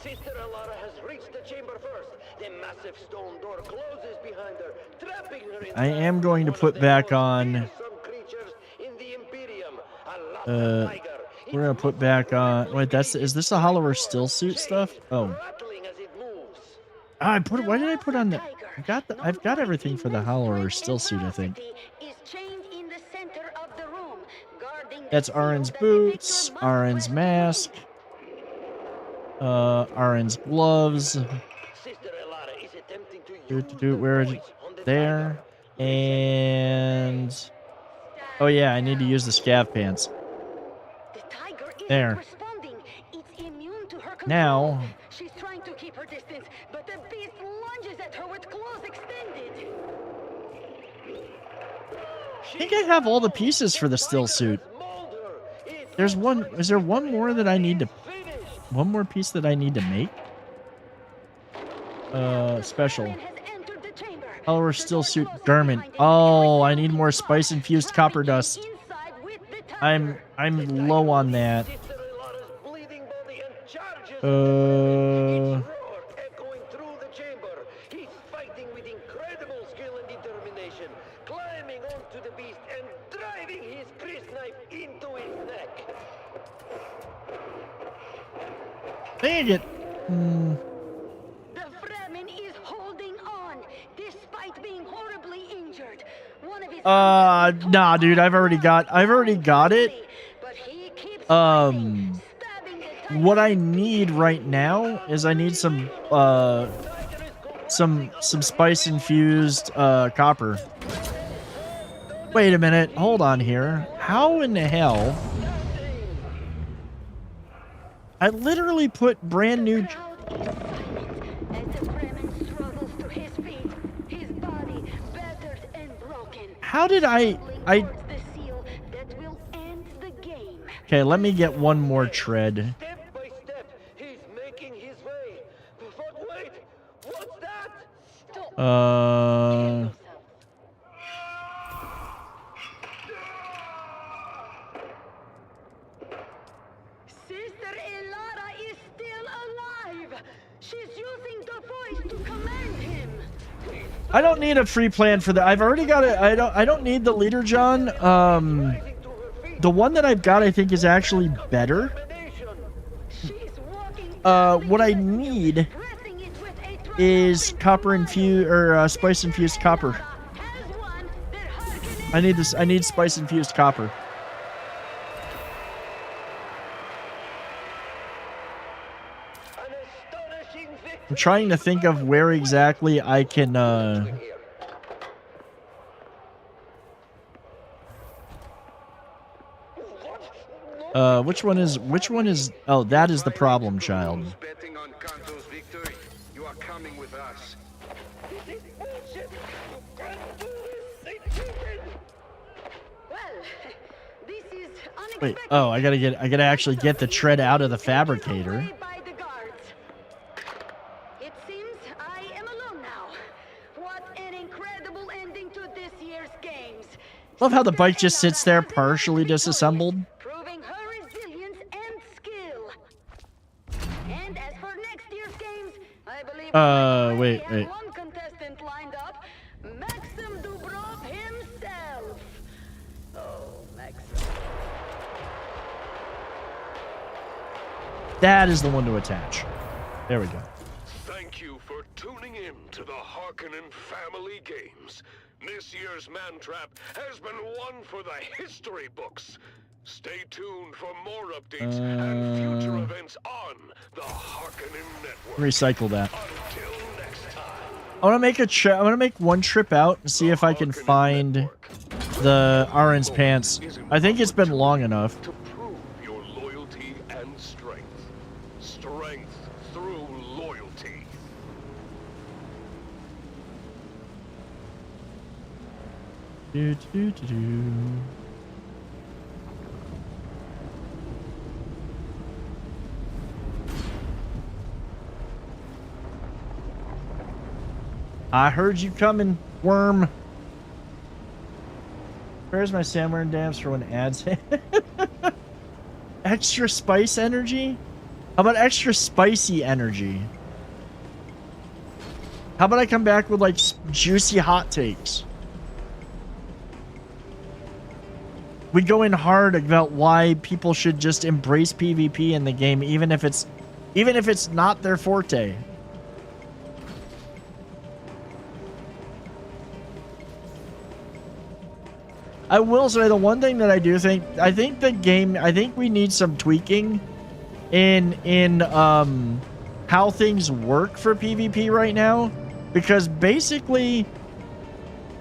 E: Sister Alara has reached the chamber first. The massive stone door closes behind her, trapping her inside.
A: I am going to
E: One of
A: put
E: the
A: back
E: most
A: on.
E: fearsome creatures in the Imperium, a lost tiger.
A: We're gonna put back on. Wait, is this a Hollower still suit stuff? Oh,
E: Rattling as it moves.
A: I put it. Why did I put on the? I've got everything for the Hollower still suit. I think. That's Arin's boots, Arin's mask, Arin's gloves.
E: Sister Alara is attempting to use
A: Do
E: the
A: where is
E: voice
A: it?
E: on the
A: There
E: tiger.
A: and. Oh yeah, I need to use the scav pants. There. Now.
C: She's trying to keep her distance, but the beast lunges at her with claws extended.
A: I think I have all the pieces for the still suit. There's one. Is there one more that I need to? One more piece that I need to make? Special. Hollower still suit garment. Oh, I need more spice infused copper dust. I'm low on that.
E: Echoing through the chamber. He's fighting with incredible skill and determination, climbing onto the beast and driving his crysknife into his neck.
A: Dang it.
C: The Fremen is holding on, despite being horribly injured. One of his
A: Nah, dude. I've already got it.
C: but he keeps fighting, stabbing the tiger.
A: What I need right now is I need some spice infused copper. Wait a minute. Hold on here. How in the hell? I literally put brand new.
C: As the Fremen struggles to his feet, his body battered and broken.
A: How did I?
C: Towards the seal that will end the game.
A: Okay, let me get one more tread.
E: Step by step, he's making his way. But wait, what's that?
C: Stop. Sister Elara is still alive. She's using the voice to command him.
A: I don't need a free plan for that. I've already got it. I don't need the leader John. The one that I've got I think is actually better.
C: She's walking
A: What I need
C: pressing it with a
A: is copper infused or spice infused copper.
C: has one that Harkonnen
A: I need this. I need spice infused copper.
E: An astonishing victory.
A: I'm trying to think of where exactly I can. Which one is? Oh, that is the problem child.
G: Betting on Kanto's victory. You are coming with us.
E: This is bullshit! You can't do this! They cheated!
C: Well, this is unexpected.
A: Wait. Oh, I gotta actually get the tread out of the fabricator.
C: By the guards. It seems I am alone now. What an incredible ending to this year's games.
A: Love how the bike just sits there partially disassembled.
C: Proving her resilience and skill. And as for next year's games, I believe we already have
A: wait.
C: one contestant lined up, Maxim Dubrov himself. Oh, Maxim.
A: That is the one to attach. There we go.
D: Thank you for tuning in to the Harkonnen Family Games. This year's Man-Trap has been one for the history books. Stay tuned for more updates and future events on the Harkonnen Network.
A: Recycle that.
D: Until next time.
A: I want to make I want to make one trip out and see if I can find the Aaron's pants. I think it's been long enough.
D: To prove your loyalty and strength. Strength through loyalty.
A: Do, do, do, do. I heard you coming, worm. Where's my Samware dams for when ads hit? Extra spice energy? How about extra spicy energy? How about I come back with like juicy hot takes? We go in hard about why people should just embrace PvP in the game, even if it's not their forte. I will say the one thing that I do think, I think we need some tweaking in how things work for PvP right now, because basically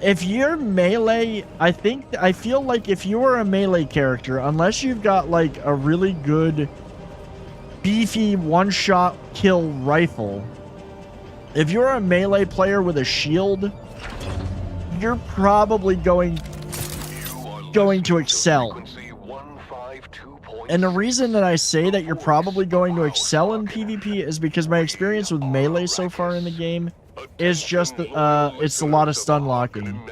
A: if you're melee, I feel like if you are a melee character, unless you've got like a really good beefy one-shot kill rifle, if you're a melee player with a shield, you're probably going to excel. And the reason that I say that you're probably going to excel in PvP is because my experience with melee so far in the game is just it's a lot of stun locking.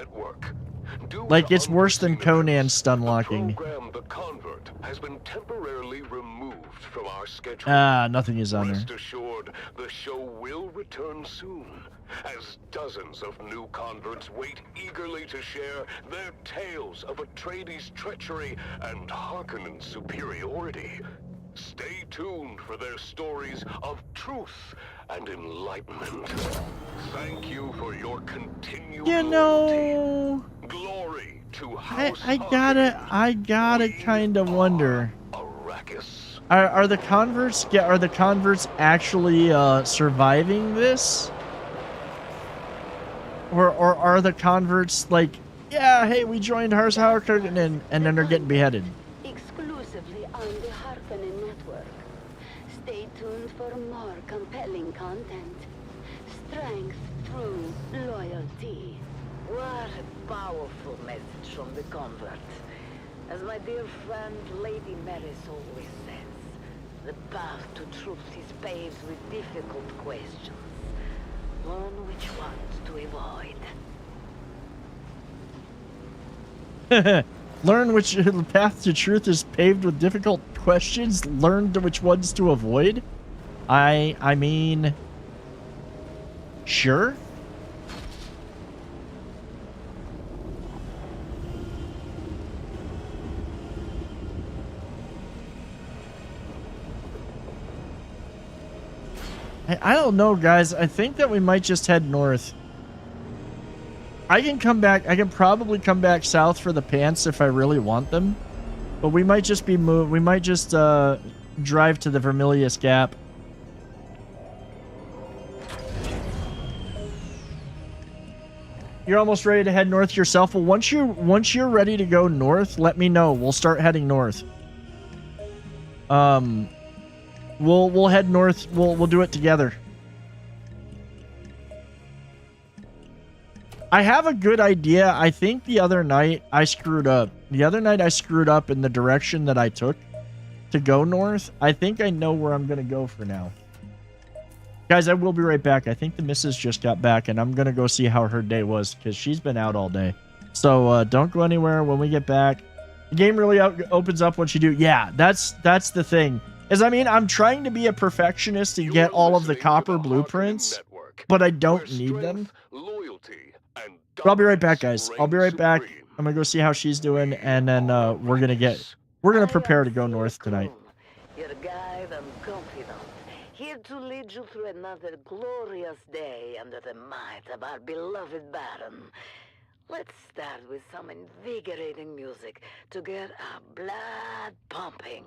A: Like, it's worse than Conan stun locking.
D: The convert has been temporarily removed from our schedule.
A: Ah, nothing is on there.
D: Rest assured, the show will return soon, as dozens of new converts wait eagerly to share their tales of Atreides' treachery and Harkonnen's superiority. Stay tuned for their stories of truth and enlightenment. Thank you for your continued loyalty. Glory to House
A: I gotta kind of wonder.
D: Arrakis.
A: Are the converts actually surviving this? Or are the converts like, yeah, hey, we joined Harkonnen, and then they're getting beheaded?
C: Exclusively on the Harkonnen Network. Stay tuned for more compelling content. Strength through loyalty.
H: What a powerful message from the convert. As my dear friend Lady Maris always says, the path to truth is paved with difficult questions. Learn which ones to avoid.
A: Learn which path to truth is paved with difficult questions. Learn which ones to avoid. I mean, sure. I don't know, guys. I think that we might just head north. I can come back. I can probably come back south for the pants if I really want them. But we might just be we might just drive to the Vermilius Gap. You're almost ready to head north yourself. Well, once you're ready to go north, let me know. We'll start heading north. We'll head north. We'll do it together. I have a good idea. I think the other night I screwed up. The other night I screwed up in the direction that I took to go north. I think I know where I'm going to go for now. Guys, I will be right back. I think the missus just got back, and I'm going to go see how her day was because she's been out all day. So don't go anywhere when we get back. The game really opens up once you do. Yeah, that's the thing. Is, I mean, I'm trying to be a perfectionist and get all of the copper blueprints, but I don't need them. But I'll be right back, guys. I'll be right back. I'm going to go see how she's doing, and then we're going to prepare to go north tonight.
H: Your guide and confidant, here to lead you through another glorious day under the might of our beloved Baron. Let's start with some invigorating music to get our blood pumping.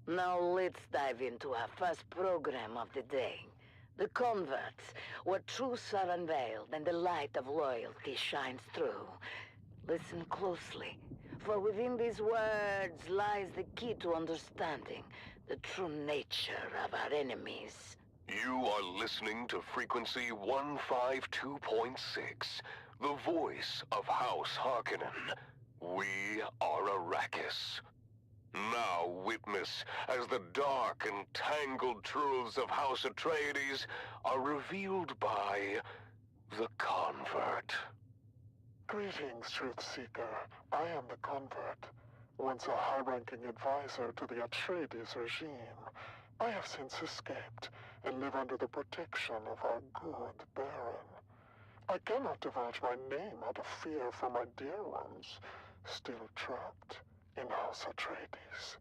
H: Now let's dive into our first program of the day. The converts, where truths are unveiled and the light of loyalty shines through. Listen closely, for within these words lies the key to understanding the true nature of our enemies.
D: You are listening to frequency 152.6, the voice of House Harkonnen. We are Arrakis. Now witness as the dark and tangled truths of House Atreides are revealed by the Convert.
B: Greetings, Truth Seeker. I am the Convert, once a high-ranking advisor to the Atreides regime. I have since escaped and live under the protection of our good Baron. I cannot divulge my name out of fear for my dear ones, still trapped in House Atreides.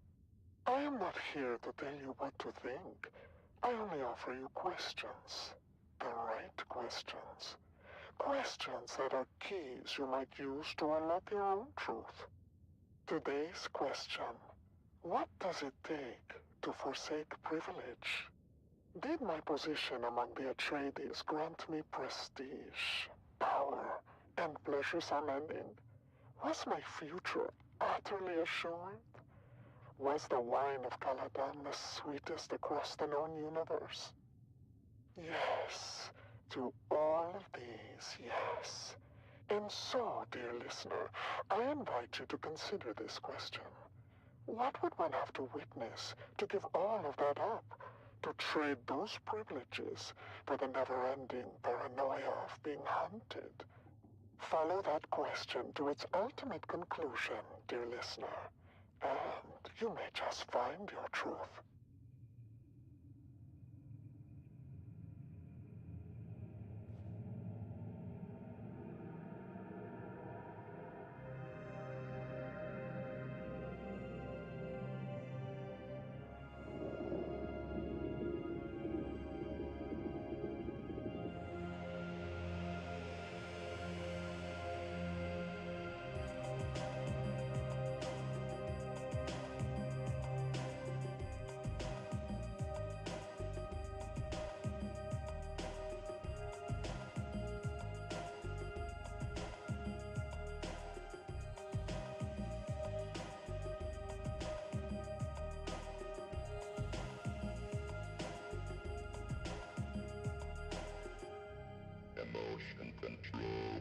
B: I am not here to tell you what to think. I only offer you questions. The right questions. Questions that are keys you might use to unlock your own truth. Today's question: what does it take to forsake privilege? Did my position among the Atreides grant me prestige, power, and pleasures unending? Was my future utterly assured? Was the wine of Caladan the sweetest across the known universe? Yes, to all of these, yes. And so, dear listener, I invite you to consider this question. What would one have to witness to give all of that up? To trade those privileges for the never-ending paranoia of being hunted? Follow that question to its ultimate conclusion, dear listener, and you may just find your truth.
I: Emotion control.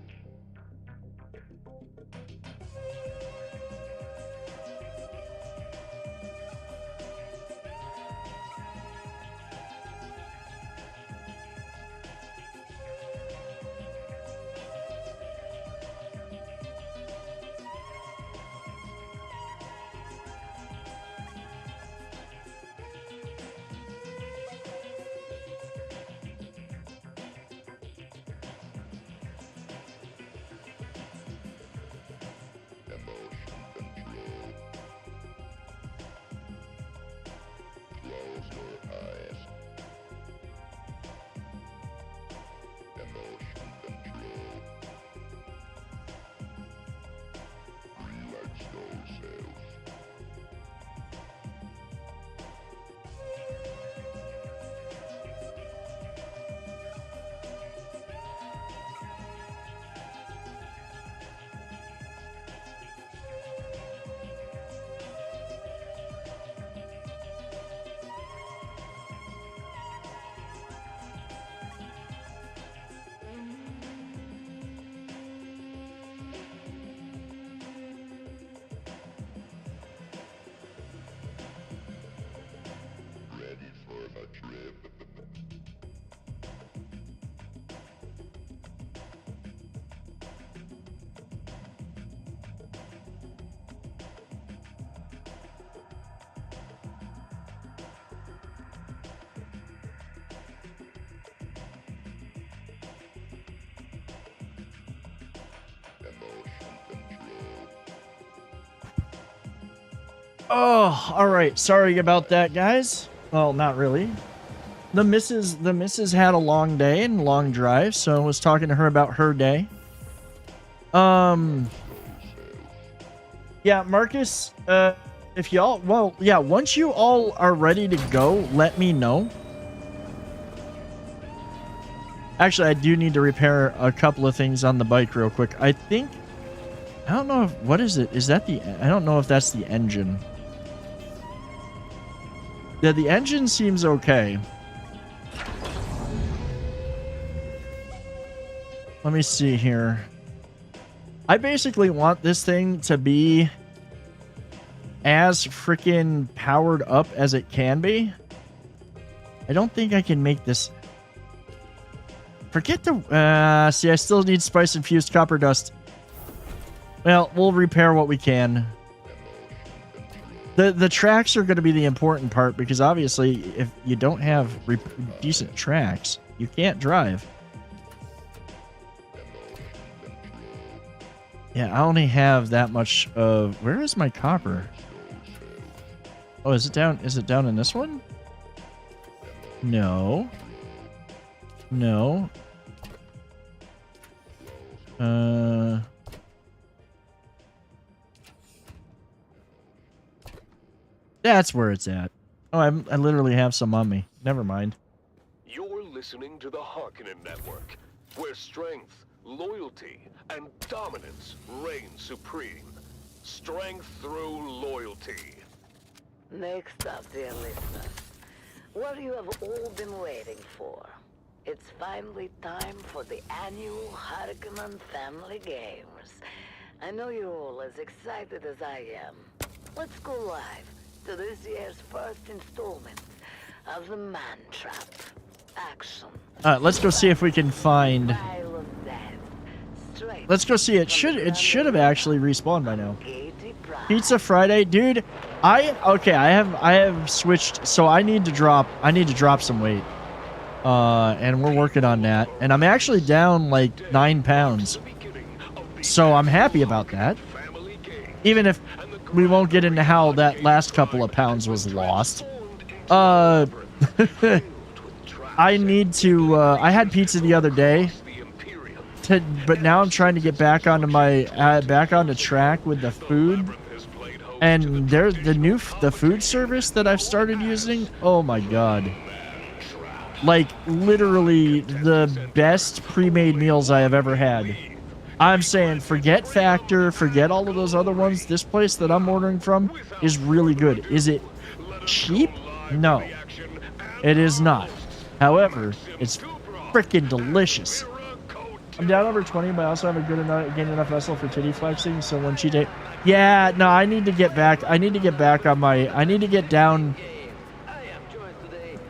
I: Close your eyes. Emotion control. Relax yourself. Ready for the trip? Emotion control.
A: Oh, all right. Sorry about that, guys. Well, not really. The missus had a long day and long drive, so I was talking to her about her day. Yeah, Marcus, if y'all, well, yeah, once you all are ready to go, let me know. Actually, I do need to repair a couple of things on the bike real quick. I think, I don't know if, what is it? Is that the, I don't know if that's the engine. Yeah, the engine seems okay. Let me see here. I basically want this thing to be as freaking powered up as it can be. I don't think I can make this. Forget the... see, I still need spice-infused copper dust. Well, we'll repair what we can. The tracks are going to be the important part, because obviously, if you don't have decent tracks, you can't drive. Yeah, I only have that much of... Where is my copper? Oh, is it down? Is it down in this one? No. No. That's where it's at. Oh, I literally have some on me. Never mind.
D: You're listening to the Harkonnen Network, where strength, loyalty, and dominance reign supreme. Strength through loyalty.
H: Next up, dear listeners, what you have all been waiting for. It's finally time for the annual Harkonnen Family Games. I know you're all as excited as I am. Let's go live to this year's first installment of the Man Trap. Action.
A: Let's go see if we can find...
H: Pile of death. Straight
A: Let's go see. It should have actually respawned by now. Pizza Friday, dude. I have switched, so I need to drop some weight. And we're working on that. And I'm actually down like 9 pounds. So I'm happy about that. Even if we won't get into how that last couple of pounds was lost. I need to I had pizza the other day. But now I'm trying to get back onto my back onto track with the food. And there's the food service that I've started using. Oh my god. Like literally the best pre-made meals I have ever had. I'm saying forget Factor, forget all of those other ones. This place that I'm ordering from is really good. Is it cheap? No. It is not. However, it's freaking delicious. I'm down over 20, but I also have a good enough, gain enough vessel for titty flexing. So when she take, yeah, no, I need to get back. I need to get back on my. I need to get down.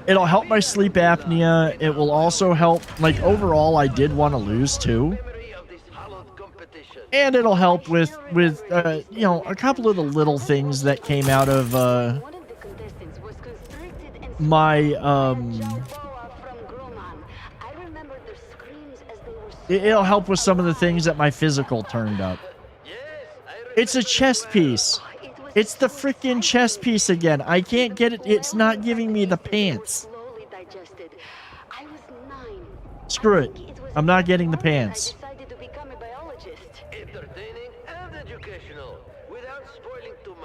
A: It'll help my sleep apnea. It will also help. Like overall, I did want to lose too, and it'll help with you know, a couple of the little things that came out of my It'll help with some of the things that my physical turned up. It's a chest piece. It's the freaking chest piece again. I can't get it. It's not giving me the pants. Screw it. I'm not getting the pants.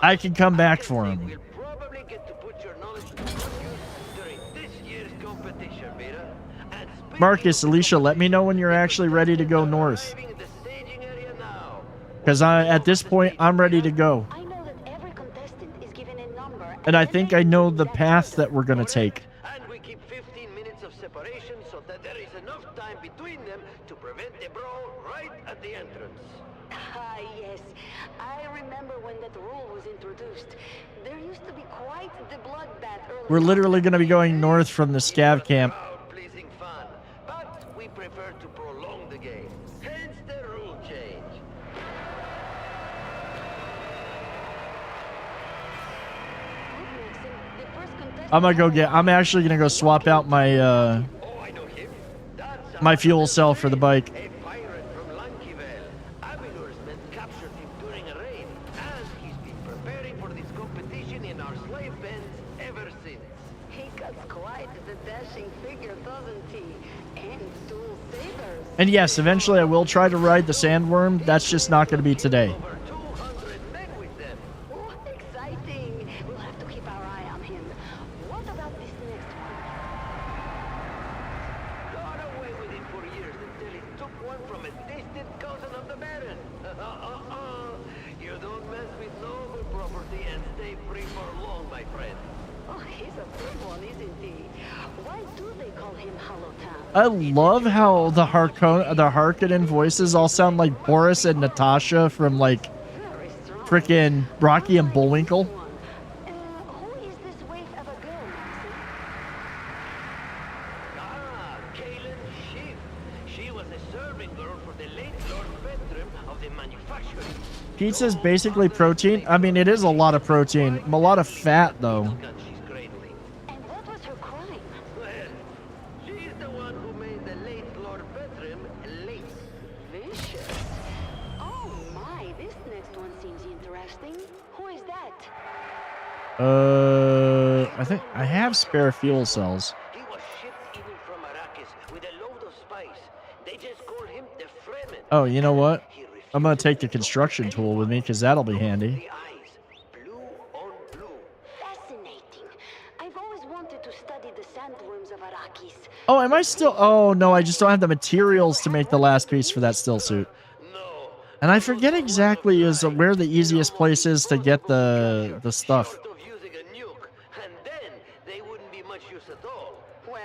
A: I can come back for him. Marcus, Alicia, let me know when you're actually ready to go north. Because at this point, I'm ready to go. And I think I know the path that we're going to take.
E: And we keep 15 minutes of separation so that there is enough time between them to prevent a brawl right at the entrance.
C: Ah, yes. I remember when that rule was introduced. There used to be quite the bloodbath early.
A: We're literally going to be going north from the scav camp.
E: Pleasing fun, but we prefer to prolong the game. Hence the rule change.
A: I'm actually gonna go swap out my my fuel cell for the bike.
E: A pirate from Lankivale. Abilur's men captured him during a raid, and he's been preparing for this competition in our slave pens ever since.
C: He cuts quite the dashing figure, doesn't he? And dual sabers.
A: And yes, eventually I will try to ride the sandworm. That's just not going to be today.
E: Over 200 men with them.
C: Oh, exciting. We'll have to keep our eye on him. What about this next one?
E: Got away with him for years until he took one from a distant cousin of the Baron. You don't mess with noble property and stay free for long, my friend.
C: Oh, he's a big one, isn't he? Why do they call him Hollowtown?
A: I love how the Harkonnen voices all sound like Boris and Natasha from like
C: Very strong.
A: frickin' Rocky and Bullwinkle.
C: Who is this waif of a girl, Maxie?
E: Ah, Kaylin Schiff. She was a serving girl for the late Lord Bedram of the manufacturing.
A: Pizza's basically protein. I mean, it is a lot of protein. A lot of fat, though.
E: Gun she's cradling.
C: And what was her crime?
E: Well, she's the one who made the late Lord Bedram late.
C: Vicious. Oh my.
A: I think I have spare fuel cells.
E: He was shipped even from Arrakis with a load of spice. They just called him the Fremen.
A: Oh, you know what?
E: He refused
A: I'm gonna take
E: to
A: the construction tool with me because that'll be handy.
E: the eyes, blue on blue.
C: Fascinating. I've always wanted to study the sandworms of Arrakis.
A: Oh, am I still? Oh no, I just don't have the materials to make the last piece for that still suit.
E: No,
A: And I forget exactly where the easiest place is to get the stuff.
E: short of using a nuke, and then they wouldn't be much use at all.
C: Well,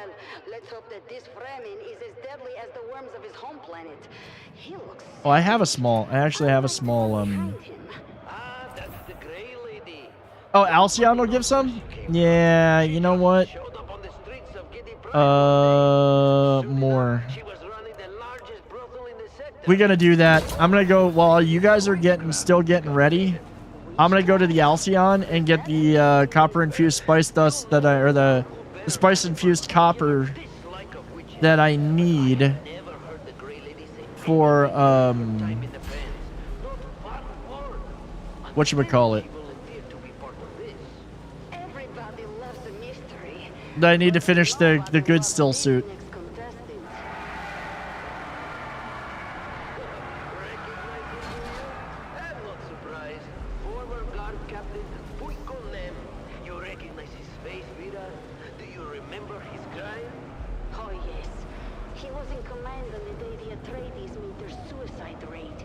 C: let's hope that this Fremen is as deadly as the worms of his home planet. He looks.
A: Oh, I have a small. I actually have a small.
C: Behind him.
E: Ah, that's the Grey Lady.
A: Oh, Alcyon will give some. Yeah, you know what?
E: Showed up on the streets of Giddy Prime.
A: More.
E: She was running the largest brothel in the sector.
A: We're gonna do that. I'm gonna go while you guys are still getting ready. I'm gonna go to the Alcyon and get the copper infused spice dust or the spice infused copper that I need
E: Never heard the Grey Lady say
A: for
E: time in the pants. Not one word.
A: whatchamacallit.
E: Volunteered to be part of this.
C: Everybody loves a mystery.
A: I need to finish the good still suit.
C: Next contestant.
E: I'm not surprised. Former guard captain Harkonnen. You recognize his face, Vera? Do you remember his crime?
C: Oh yes. He was in command on the day the Atreides made their suicide raid.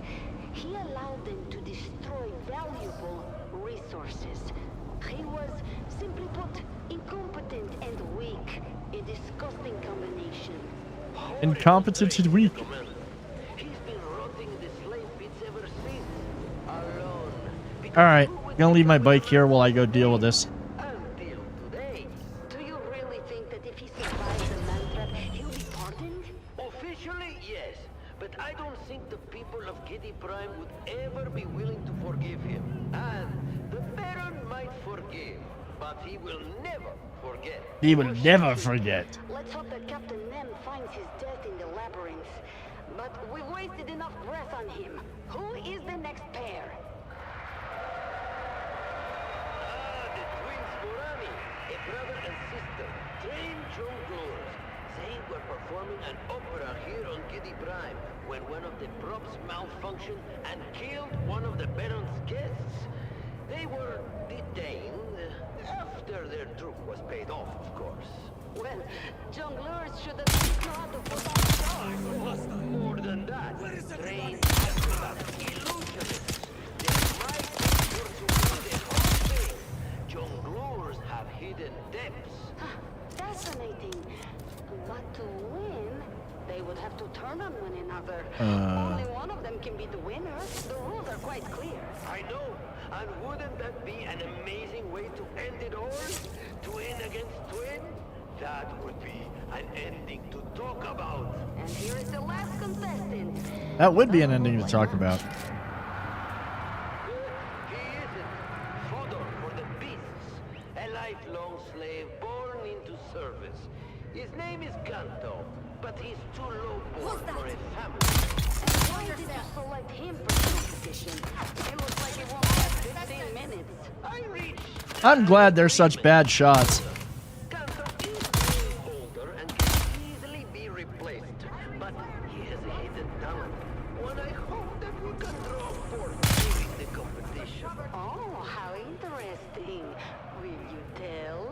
C: He allowed them to destroy valuable resources. He was, simply put, incompetent and weak. A disgusting combination.
A: Incompetent and weak.
E: Commander. He's been rotting in the slave pits ever since. Alone. Because
A: All right,
E: who would
A: gonna leave my
E: ever
A: bike here while I go deal with this.
E: Until today.
C: Do you really think that if he survives the man trap, he'll be pardoned?
E: Officially, yes. But I don't think the people of Giddy Prime would ever be willing to forgive him. And the Baron might forgive, but he will never forget.
A: He will never forget.
C: Let's hope that Captain Nem finds his death in the labyrinth. But we've wasted enough breath on him. Who is the next pair?
E: Ah, the twins Morani, a brother and sister, trained jongleurs. They were performing an opera here on Giddy Prime when one of the props malfunctioned and killed one of the Baron's guests. They were detained after their troupe was paid off, of course.
C: Well, jongleurs should at least know how to put on shows.
E: More than that, trained acrobats, illusionists. Their might was to do the whole thing. Jongleurs have hidden depths.
C: Fascinating. But to win, they would have to turn on one another. Only one of them can be the winner. The rules are quite clear.
E: I know, and wouldn't that be an amazing way to end it all? Twin against twin? That would be an ending to talk about.
C: And here is the last contestant.
A: That would be an ending to talk about.
E: He isn't. Fodder for the beasts. A lifelong slave born into service. His name is Kanto, but he's too low born for a family.
C: Why did you select him for the competition? It looks like it won't last 15 minutes.
E: I reached.
A: I'm glad they're such bad shots.
E: Kanto is older and can easily be replaced, but he has a hidden talent. One I hope that we can draw forth during the competition.
C: Oh, how interesting. Will you tell?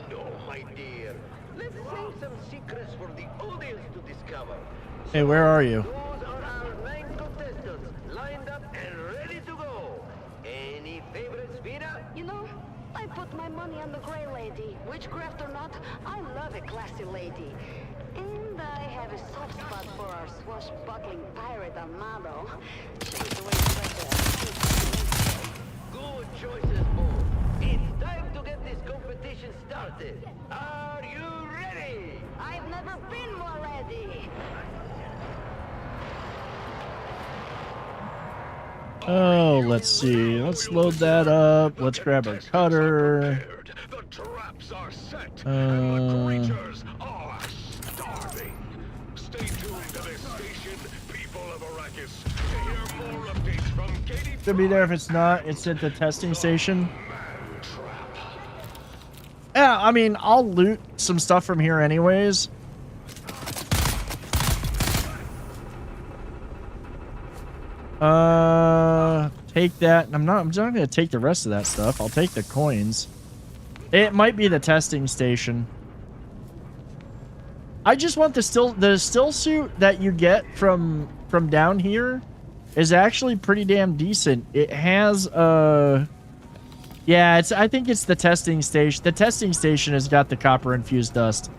E: No, my dear. Let's save some secrets for the audience to discover.
A: Hey, where are you?
E: Those are our 9 contestants, lined up and ready to go. Any favorites, Vera?
C: You know, I put my money on the Grey Lady. Witchcraft or not, I love a classy lady. And I have a soft spot for our swashbuckling pirate Armado. She's way better.
E: Good choices, both. It's time to get this competition started. Are you ready?
C: I've never been more ready.
A: Oh, let's see. Let's load that up. Let's grab our cutter.
D: Prepared. The traps are set, and the creatures are starving. Stay tuned to this station, people of Arrakis, to hear more updates from Katie.
A: Should be there if it's not. It's at the testing station. Yeah, I mean, I'll loot some stuff from here anyways. Take that. I'm not gonna take the rest of that stuff. I'll take the coins. It might be the testing station. I just want the still suit that you get from down here is actually pretty damn decent. It has yeah, I think it's the testing station. The testing station has got the copper infused dust.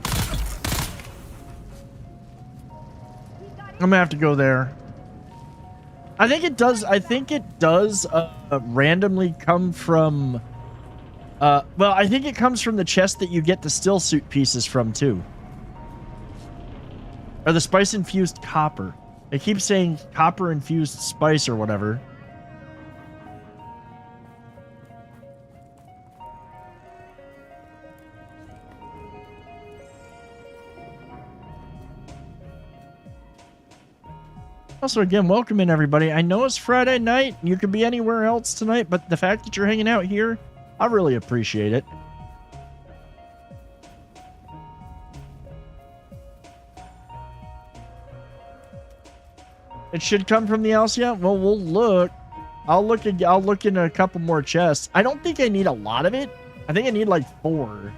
A: I'm gonna have to go there. I think it does randomly come from well, I think it comes from the chest that you get the still suit pieces from too. Or the spice infused copper. It keeps saying copper infused spice or whatever. Also, again, welcome in, everybody. I know it's Friday night. You could be anywhere else tonight, but the fact that you're hanging out here, I really appreciate it. It should come from the LCM. Well, we'll look. I'll look into a couple more chests. I don't think I need a lot of it. I think I need like 4.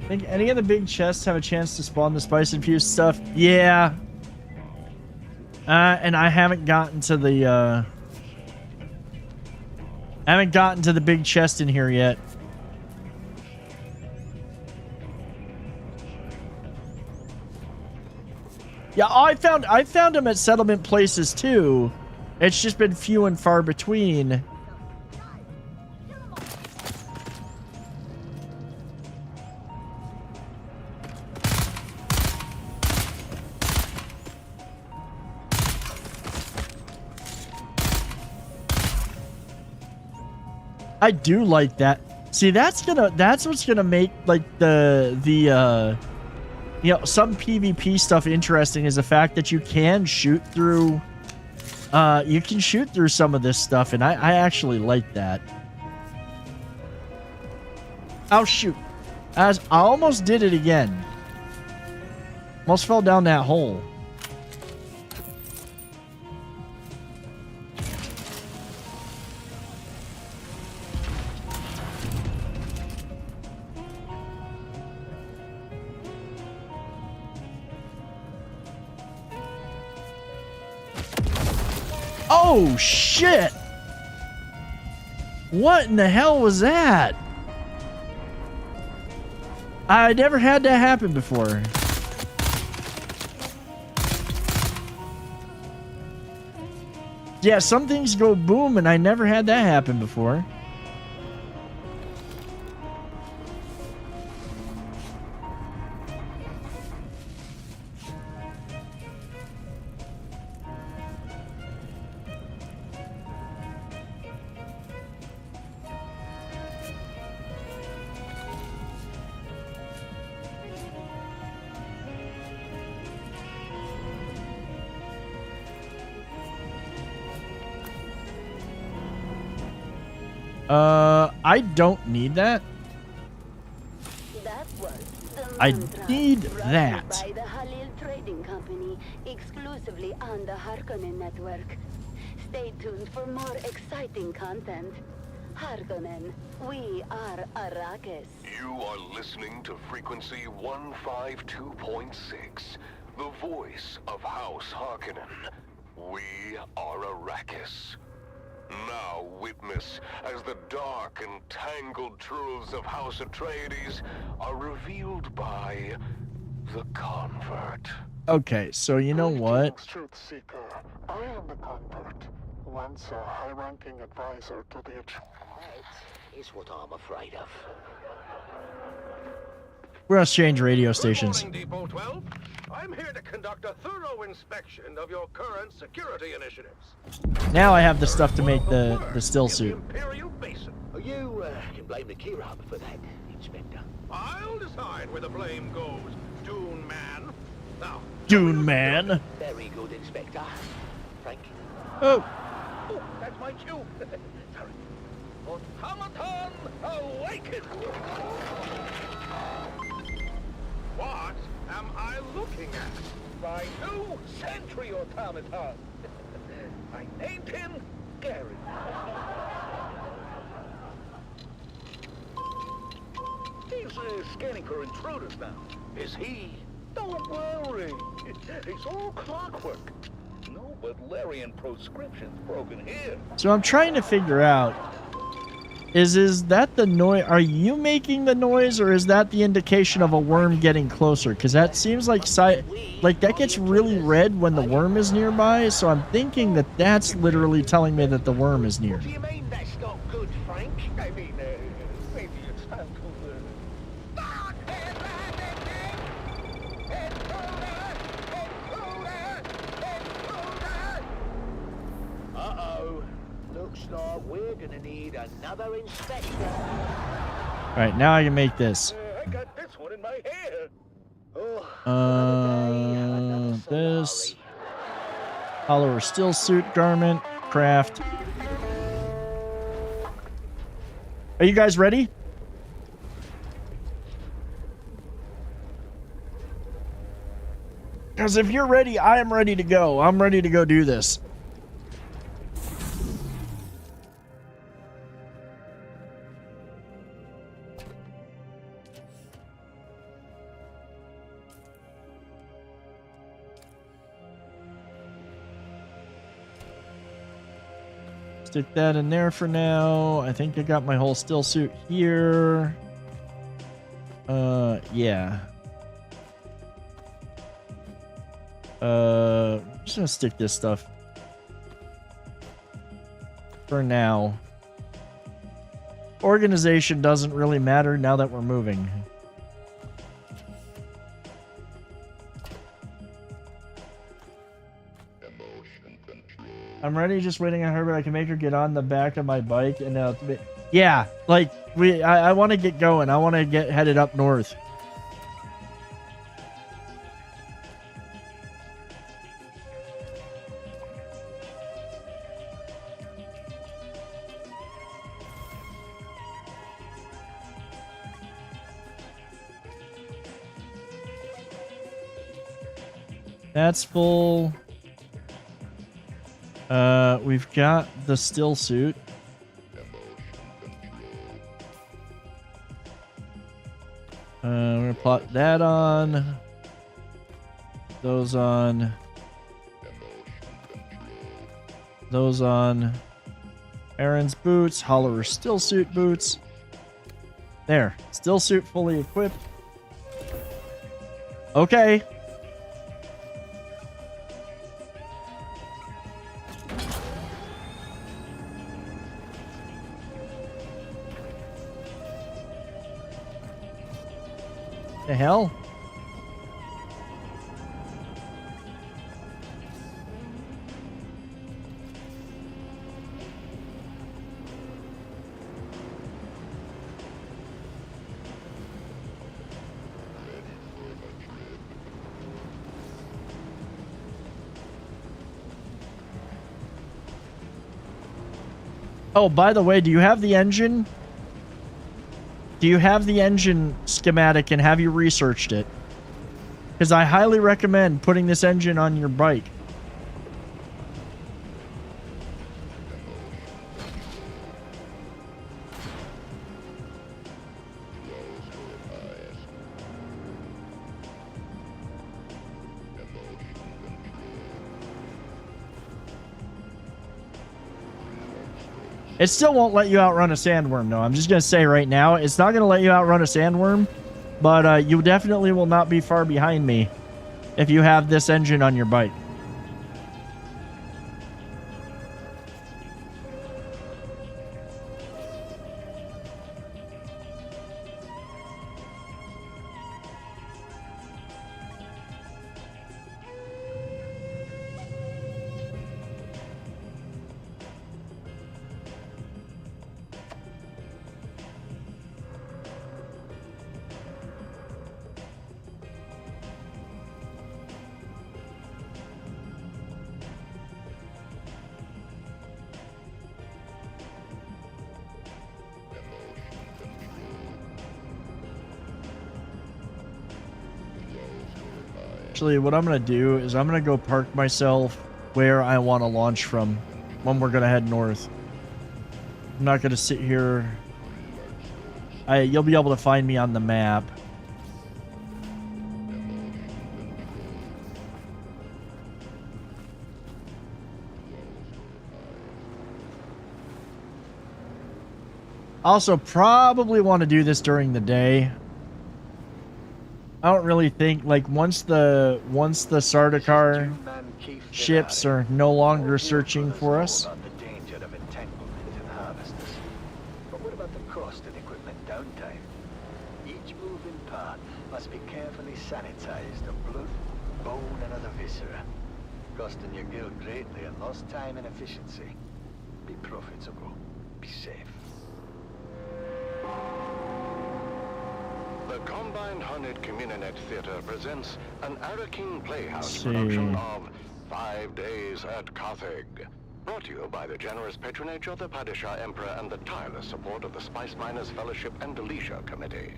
A: Think any of the big chests have a chance to spawn the spice infused stuff? Yeah. And I haven't gotten to the big chest in here yet. Yeah, I found them at settlement places too. It's just been few and far between. I do like that. See, that's what's gonna make like the you know, some PvP stuff interesting is the fact that you can shoot through some of this stuff, and I actually like that. Oh shoot. I almost did it again. Almost fell down that hole. Oh, shit! What in the hell was that? I never had that happen before. Yeah, some things go boom, and I never had that happen before. I don't need that.
C: That was the
A: I
C: mantra
A: need
C: run
A: that.
C: by the Halil Trading Company, exclusively on the Harkonnen network. Stay tuned for more exciting content. Harkonnen, we are Arrakis.
D: You are listening to frequency 152.6, the voice of House Harkonnen. We are Arrakis. Now witness as the dark and tangled truths of House Atreides are revealed by the convert.
A: Okay, so you know what?
B: Greetings, Truth Seeker. I am the convert. once a high-ranking advisor to the...
E: That is what I'm afraid of.
A: We're gonna change radio stations.
G: Good morning, Depot 12. I'm here to conduct a thorough inspection of your current security initiatives.
A: Now I have the stuff to make the still
G: In the
A: suit.
G: Imperial Basin.
E: You can blame the Kirab for that, Inspector.
G: I'll decide where the blame goes, Dune Man. Now,
A: Dune Man.
E: Very good, Inspector. Frank.
A: Oh,
G: oh, that's my cue. Sorry. Automaton awaken! What am I looking at? My new sentry automaton. I named him Gary. He's scanning for intruders now. Is he? Don't worry. It's all clockwork. No, but Larian proscription's broken here.
A: so I'm trying to figure out. Is that the noise? Are you making the noise, or is that the indication of a worm getting closer? Because that seems like that gets really red when the worm is nearby. So I'm thinking that that's literally telling me that the worm is near.
E: What do you mean that's not good, Frank?
G: I mean, maybe it's time to,
E: Uh-oh. Looks like we're gonna need another inspector.
A: All right, now I can make this.
G: I got this one in my hair.
E: Oh, another day, another
A: This
E: Solari.
A: follower still suit garment craft. Are you guys ready? Because if you're ready, I am ready to go. I'm ready to go do this. Stick that in there for now. I think I got my whole still suit here. Yeah. I'm just gonna stick this stuff for now. Organization doesn't really matter now that we're moving.
I: Emotion control.
A: I'm ready, just waiting on her, but I can make her get on the back of my bike and yeah, like I want to get going. I want to get headed up north. That's full. We've got the still suit. We're gonna plot that on. Those on. Those on. Aaron's boots. Hollower still suit boots. There. Still suit fully equipped. Okay. The hell? Oh, by the way, do you have the engine? Do you have the engine schematic and have you researched it? Because I highly recommend putting this engine on your bike. It still won't let you outrun a sandworm, though. I'm just going to say right now, it's not going to let you outrun a sandworm, but you definitely will not be far behind me if you have this engine on your bike. Actually, what I'm gonna do is I'm gonna go park myself where I want to launch from when we're gonna head north. I'm not gonna sit here. You'll be able to find me on the map. Also, probably want to do this during the day. I don't really think, like, once the Sardaukar ships are no longer searching for us.
G: But what about the cost and equipment downtime? Each moving part must be carefully sanitized of blood, bone, and other viscera, costing your guild greatly in lost time and efficiency. Be profitable. Be safe.
D: The Combined Hornet Communinet Theater presents an Arakin Playhouse
A: See.
D: production of 5 Days at Carthage. Brought to you by the generous patronage of the Padishah Emperor and the tireless support of the Spice Miners Fellowship and Leisure Committee.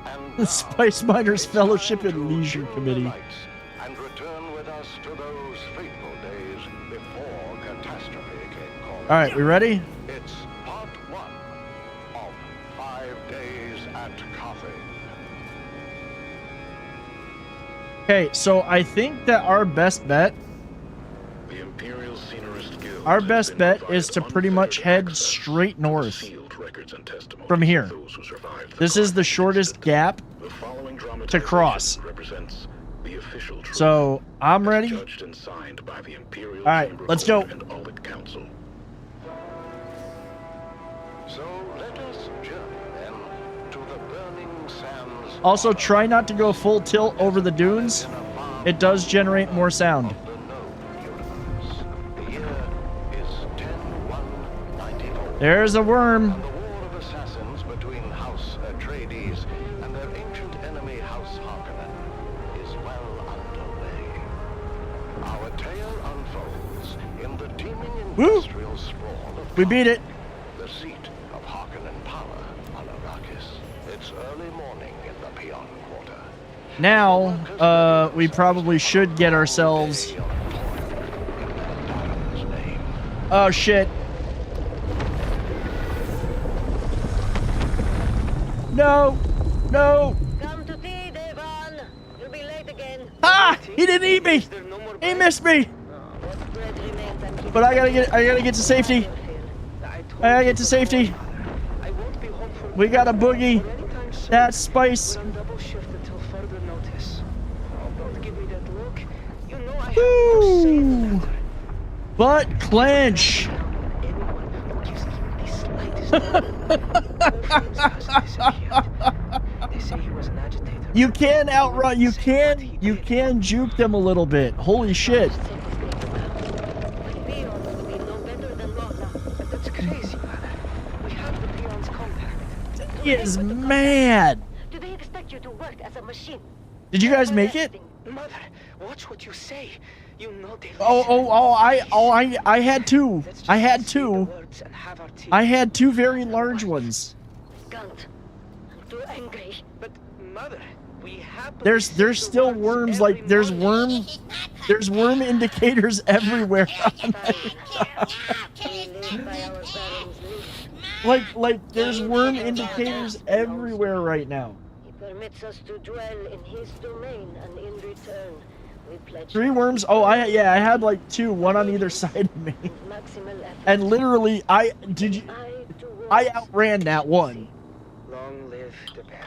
D: And
A: The Spice Miners Fellowship and Leisure
D: dim the
A: Committee.
D: lights and return with us to those fateful days before catastrophe came calling.
A: All right, we ready?
D: It's part 1 of 5 Days at Carthage.
A: Okay, so I think that our best bet
D: The Imperial Scenarist Guild
A: Our
D: has
A: best
D: been
A: bet
D: provided
A: is to pretty much
D: unfettered
A: head
D: access
A: straight
D: to the
A: north
D: sealed records and testimonies
A: from here.
D: of those who survived the
A: This is the
D: Carthage
A: shortest
D: incident.
A: gap
D: The following
A: to
D: dramatization
A: cross.
D: represents the official truth,
A: So I'm
D: as
A: ready.
D: judged and signed by the Imperial
A: All right,
D: Chamber of
A: let's go.
D: Court and Audit Council. So let us journey then to the burning sands.
A: Also, try not to go full tilt over the dunes. It does generate more sound.
D: of the known universe. The year is 10-1-94.
A: There's a worm.
D: And the war of assassins between House Atreides and their ancient enemy House Harkonnen is well underway. Our tale unfolds in the teeming
A: Woo!
D: industrial sprawl of
A: We beat it.
D: the seat of Harkonnen power on Arrakis. It's early morning in the Peon Quarter.
A: Now, we probably should get ourselves.
D: Day of toil in that diamond's name.
A: Oh shit! No, no!
H: Come to tea, Devon. You'll be late again.
A: Ah! He didn't eat me. He missed me.
H: What bread remains, I'm keeping
A: But I gotta get to safety. I gotta get to safety.
E: I won't be home for
A: We got a boogie.
E: anytime soon.
A: That's Spice.
E: We're on double shift until further notice. Oh, don't give me that look. You know I have
A: Woo!
E: no say in the matter.
A: Butt clench.
E: Anyone who gives him the slightest Orpheus has disappeared. They say he was an agitator.
A: You can outrun. You can juke them a little bit. Holy shit!
E: That's crazy, man. We have the peon's compact.
A: He is mad.
C: Do they expect you to work as a machine?
A: Did you guys make it?
E: Mother, watch what you say. You know they
A: I had two.
E: Let's just
A: I had
E: say the
A: two.
E: words and have our tea.
A: I had two very large ones.
C: Gunt. I'm too angry.
E: But mother, we have.
A: There's still worms, like there's worm indicators everywhere.
C: We live by our baron's leave.
A: like there's worm indicators everywhere right now.
C: He permits us to dwell in his domain, and in return, we pledge
A: 3 worms. Oh, I had like 2, one on either side of me.
C: maximal effort.
A: And literally, I outran that one.
E: Long live the baron.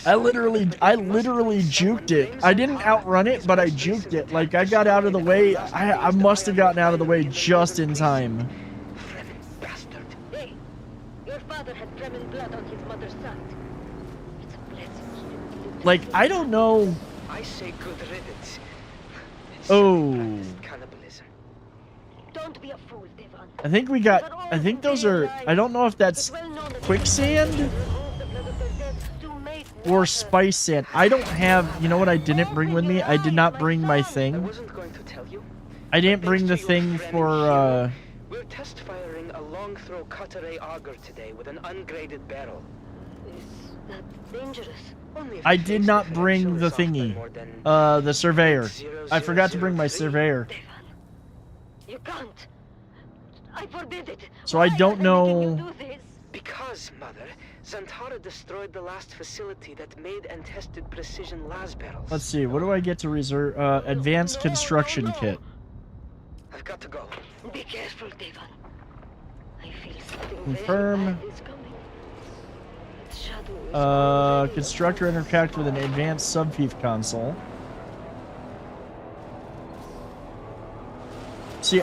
A: I literally juked it. I didn't outrun it, but I juked it. Like I got out of the way. I must have gotten out of the way just in time.
E: Fremen bastard.
C: Hey, your father had Fremen blood on his mother's side. It's a blessing.
A: Like I don't know.
E: I say good riddance. It's
A: Oh.
E: practiced cannibalism.
C: Don't be a fool, Devon.
A: I think we got. I think those are. I don't know if that's quicksand or spice sand. I don't have. You know what I didn't bring with me? I did not bring my
E: I
A: thing.
E: wasn't going to tell you.
A: I didn't bring the thing for.
E: We're test firing a long throw Cutteray auger today with an ungraded barrel.
C: This that dangerous?
E: Only if
A: I
E: the
A: did
E: face
A: not
E: the
A: bring
E: head
A: the
E: shows off by
A: thingy.
E: more than
A: The surveyor. I forgot to bring my
E: 003.
A: surveyor.
C: You can't. I forbid it.
A: So I don't
C: Why are they making
A: know.
C: you do this?
E: Because, Mother, Zantara destroyed the last facility that made and tested precision las barrels.
A: Let's see. What do I get to reserve? Advanced
C: No,
A: construction
C: no.
A: kit.
E: I've got to go.
C: Be careful, Devon. I feel something
A: Confirm.
C: very bad is coming. Its shadow is already
A: Constructor
C: upon us.
A: interconnect with an advanced subfief console. See.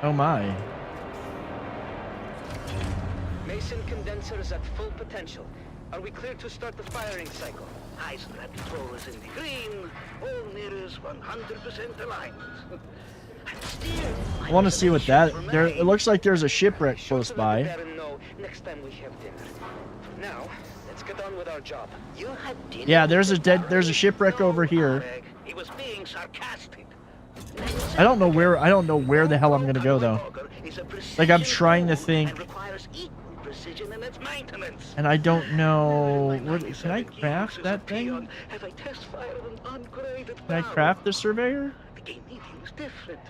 A: Oh my.
E: Mason condensers at full potential. Are we clear to start the firing cycle?
J: Iceland is in the green. All mirrors 100% aligned. And still,
A: I want to see what that. There. It looks like there's a shipwreck close
E: To let the
A: by.
E: Baron know next time we have dinner. Now, let's get on with our job.
J: You had dinner
A: Yeah, there's a
J: with
A: dead.
J: Baron?
A: There's a shipwreck
J: No,
A: over here.
J: Alec, he was being sarcastic.
A: I don't know where. I don't know where the hell I'm gonna go though. Like, I'm trying to think.
J: And requires equal precision in its maintenance.
A: And I don't know. Where, can I craft that thing?
J: Have I test fired an ungraded
A: Can I craft the surveyor?
J: The game medium is different.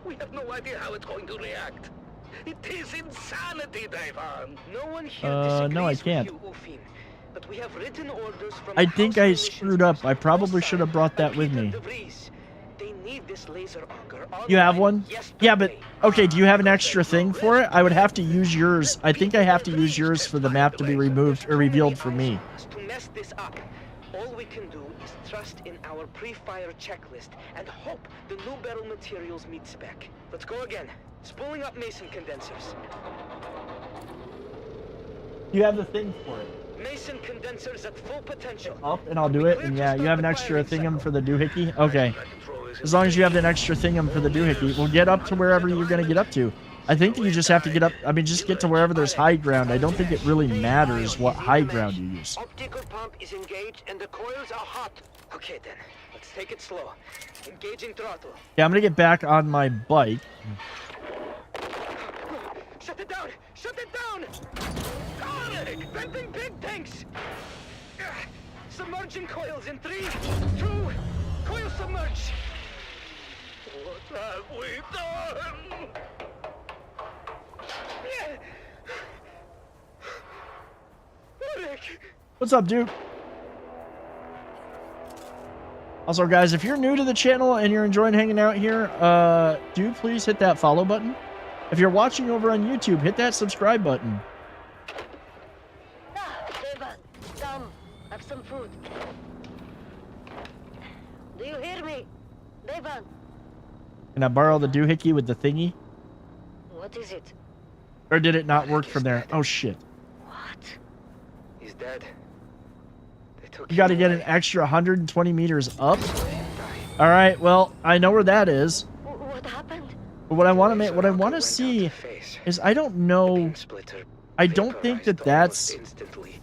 J: We have no idea how it's going to react. It is insanity, Devon.
E: No one here disagrees
A: no, I can't.
E: with you, Ufim. But we have written orders from
A: I
E: the
A: think
E: House
A: I
E: Munitions
A: screwed up. I
E: Master,
A: probably
E: Mossad,
A: should have brought that
E: and
A: with
E: Peter
A: me.
E: de Vries. They need this laser auger
A: You have
E: online
A: one? Yeah, but
E: yesterday.
A: okay. Do you have an extra thing for it? I would have to use yours. I think I have to use yours for the map to be removed or revealed for me.
E: To mess this up, all we can do is trust in our pre-fire checklist and hope the new barrel materials meet spec. Let's go again. Spooling up Mason condensers.
A: You have the thing for it.
E: Mason condensers at full potential.
A: Up and I'll do it. And yeah, you have an extra thingum for the doohickey. Okay. As long as you have an extra thingum for the doohickey, we'll get up to wherever you're gonna get up to. I think that you just have to get up. I mean, just get to wherever there's high ground. I don't think it really matters what high ground you use.
E: Optical pump is engaged and the coils are hot. Okay then, let's take it slow. Engaging throttle.
A: Yeah, I'm gonna get back on my bike.
E: Shut it down! Shut it down! Alec! Venting big tanks! Submerging coils in 3, 2, coil submerge!
J: What have we done?
E: Alec!
A: What's up, dude? Also, guys, if you're new to the channel and you're enjoying hanging out here, do please hit that follow button. If you're watching over on YouTube, hit that subscribe button.
C: Devon, come. Have some food. Do you hear me? Devon,
A: Can I borrow the doohickey with the thingy?
C: what is it?
A: Or did it not work from there? Oh, shit.
C: What?
E: He's dead. They took
A: You got to
E: him
A: get an
E: away.
A: extra 120 meters up? All right, well, I know where that is.
C: What happened?
A: But what I want to
E: Laser
A: make, what I
E: auger
A: want to
E: went out
A: see
E: the face.
A: is I don't
E: The
A: know.
E: beam splitter
A: I don't think that
E: vaporized
A: that's.
E: almost instantly.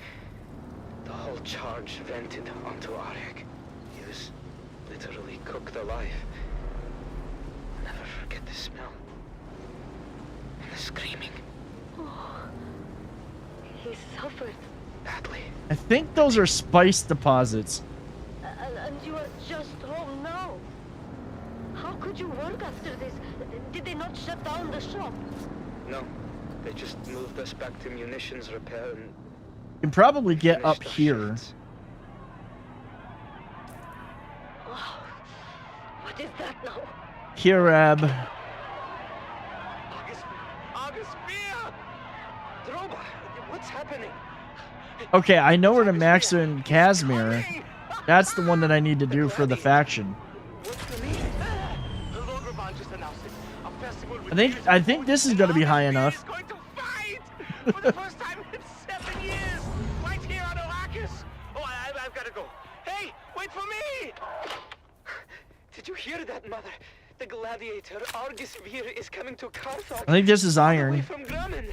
E: The whole charge vented onto Arek. He was literally cooked alive. I'll never forget the smell. And the screaming.
C: He suffered.
E: Badly.
A: I think those are spice deposits.
C: And you are just home now. How could you work after this? Did they not shut down the shop?
E: No. They just moved us back to munitions repair and
A: You can probably get
E: finished
A: up
E: our
A: here.
E: shifts.
C: Oh, what is that now?
A: Kirab.
E: August Beer! Droba, what's happening?
A: Okay, I know where to max in Casimir. That's the one that I need to do for the faction.
E: What's the need? The Lograbon just announced it. A festival with
A: I think this is going to be high enough.
E: is going to fight for the first time in 7 years, right here on Arrakis. Oh, I've got to go. Hey, wait for me! Did you hear that, Mother? The gladiator Argus Vir is coming to Carthage.
A: I think this is
E: Away
A: iron.
E: from Grumman.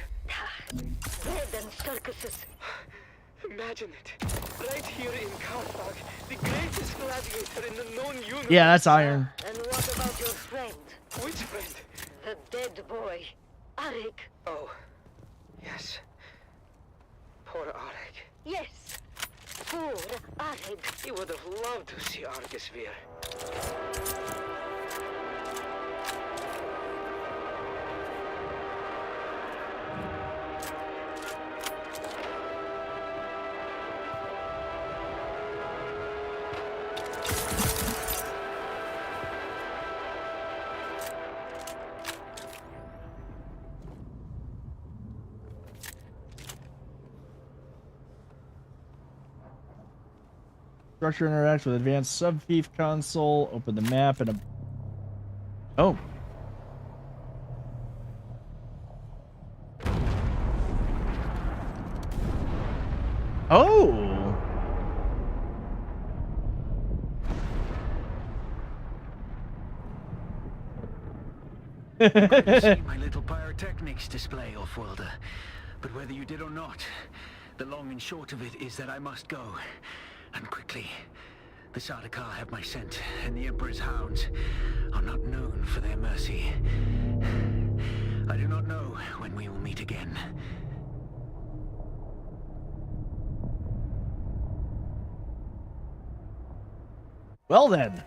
C: Bread and circuses.
E: Imagine it. Right here in Carthage, the greatest gladiator in the known universe.
A: Yeah, that's iron.
C: And what about your friend?
E: Which friend?
C: The dead boy. Arik.
E: Oh, yes. For Arik.
C: Yes, for Arid.
E: He would have loved to see Argisvir.
A: Structure interacts with advanced subfief console. Open the map and a... Oh. Oh.
G: Glad to see my little pyrotechnics display, Offworlder. But whether you did or not, the long and short of it is that I must go. And quickly. The Sardaukar have my scent, and the Emperor's hounds are not known for their mercy. I do not know when we will meet again.
A: Well then.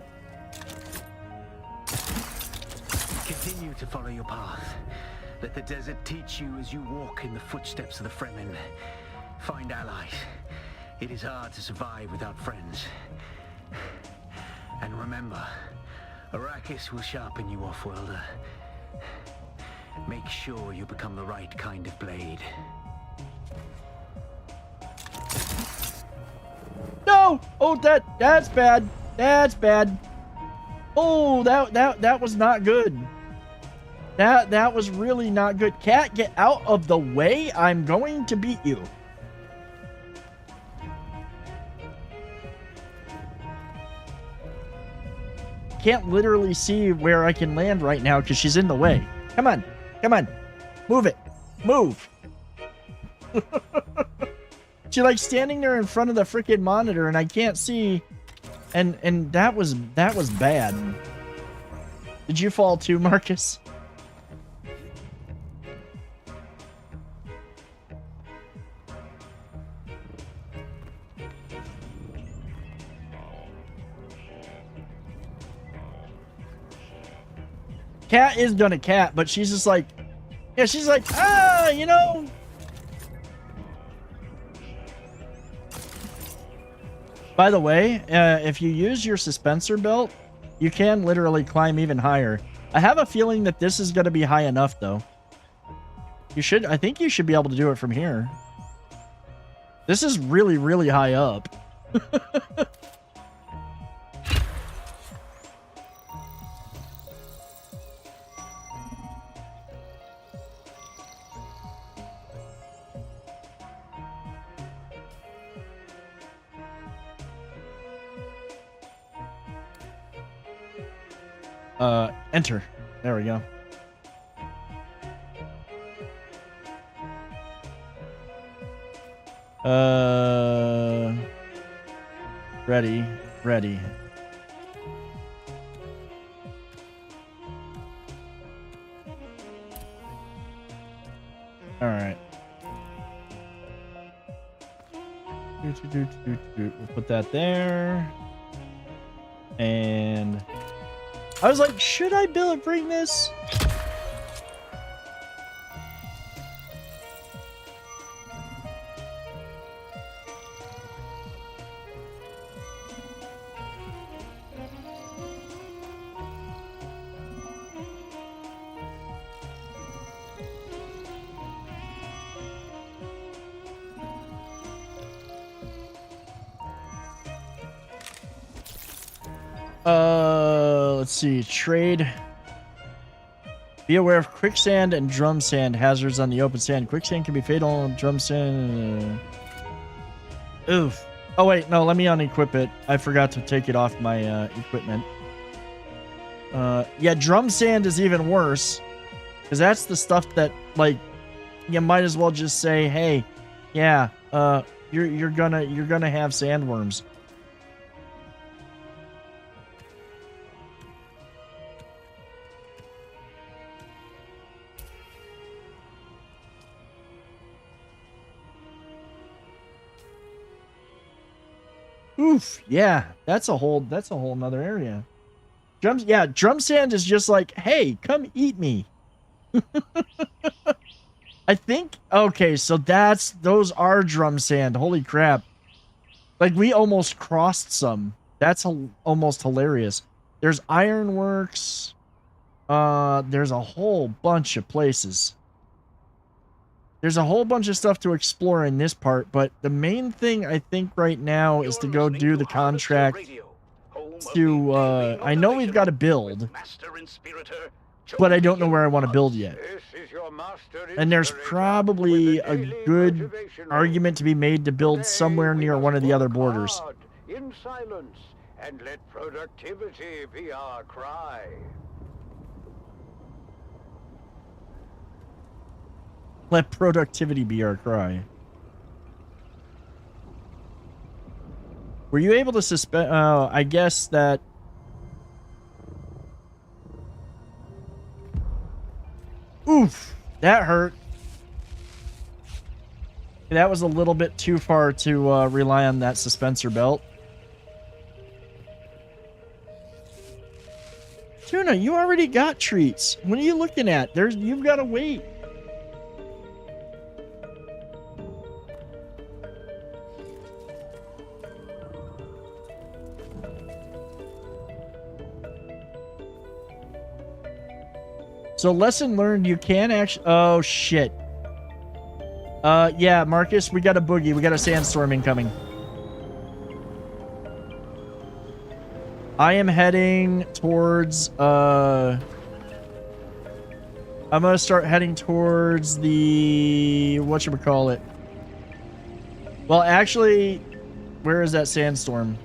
G: Continue to follow your path. Let the desert teach you as you walk in the footsteps of the Fremen. Find allies. It is hard to survive without friends. And remember, Arrakis will sharpen you, Offworlder. Make sure you become the right kind of blade.
A: No! Oh, that's bad. That's bad. Oh, that was not good. That was really not good. Cat, get out of the way. I'm going to beat you. Can't literally see where I can land right now because she's in the way. Come on. Come on. Move it. Move. She like standing there in front of the freaking monitor and I can't see. And that was bad. Did you fall too, Marcus? Cat is gonna cat, but she's just like, yeah, she's like, you know. By the way, if you use your suspensor belt, you can literally climb even higher. I have a feeling that this is gonna be high enough, though. I think you should be able to do it from here. This is really, really high up. Enter. There we go. Ready. All right. We'll put that there. And I was like, should I bring this? Let's see. Trade. Be aware of quicksand and drum sand hazards on the open sand. Quicksand can be fatal. Drum sand. Oof. Oh wait, no. Let me unequip it. I forgot to take it off my equipment. Yeah, drum sand is even worse because that's the stuff that like you might as well just say, hey, yeah, you're gonna have sandworms. Oof, yeah, that's a whole nother area. Drum sand is just like, hey, come eat me. I think, okay, so those are drum sand. Holy crap. Like, we almost crossed some. That's almost hilarious. There's ironworks. There's a whole bunch of places. There's a whole bunch of stuff to explore in this part, but the main thing I think right now is to go do the contract to, I know we've got to build, but I don't know where I want to build yet. And there's probably a good argument to be made to build somewhere near one of the other borders.
G: In silence, and let productivity be our cry.
A: Let productivity be our cry. Were you able to suspend? Oh, I guess that. Oof, that hurt. That was a little bit too far to rely on that suspensor belt. Tuna, you already got treats. What are you looking at? You've got to wait. So lesson learned, you can actually... Oh, shit. Yeah, Marcus, we got a boogie. We got a sandstorm incoming. I am heading towards, I'm gonna start heading towards the... Whatchamacallit? Well, actually, where is that sandstorm?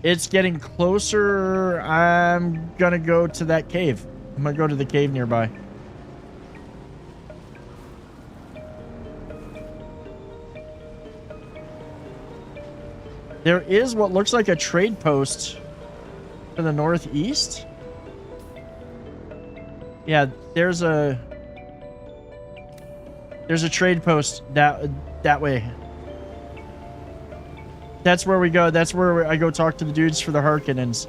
A: It's getting closer. I'm gonna go to that cave. I'm gonna go to the cave nearby. There is what looks like a trade post to the northeast. Yeah, there's a trade post that way. That's where we go. That's where I go talk to the dudes for the Harkonnens.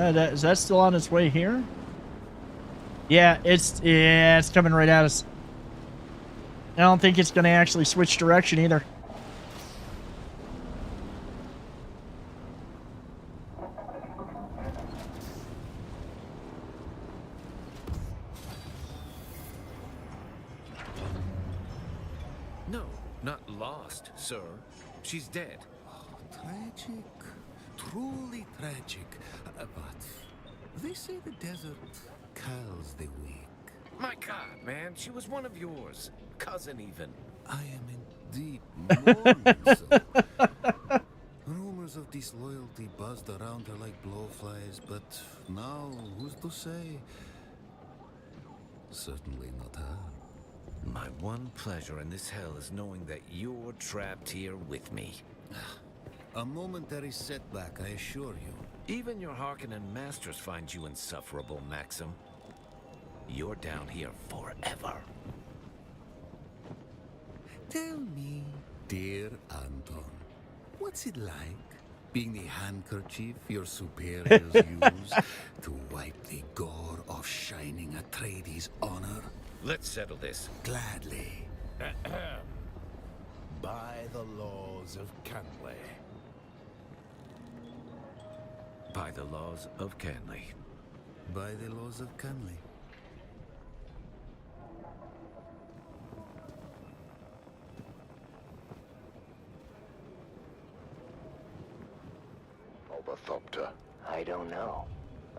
A: Is that still on its way here? Yeah, it's coming right at us. I don't think it's going to actually switch direction either.
K: No, not lost, sir. She's dead.
L: Oh, tragic. Truly tragic. But they say the desert kills the weak.
K: My God, man, she was one of yours. Cousin, even.
L: I am in deep mourning, sir. Rumors of disloyalty buzzed around her like blowflies, but now, who's to say? Certainly not her.
K: My one pleasure in this hell is knowing that you're trapped here with me.
L: A momentary setback, I assure you.
K: Even your Harkonnen masters find you insufferable, Maxim. You're down here forever.
L: Tell me, dear Anton, what's it like being the handkerchief your superiors use to wipe the gore of Shining Atreides' honor?
K: Let's settle this.
L: Gladly. By the laws of Canley.
K: By the laws of Canley.
L: By the laws of Canley.
G: Ornithopter.
E: I don't know.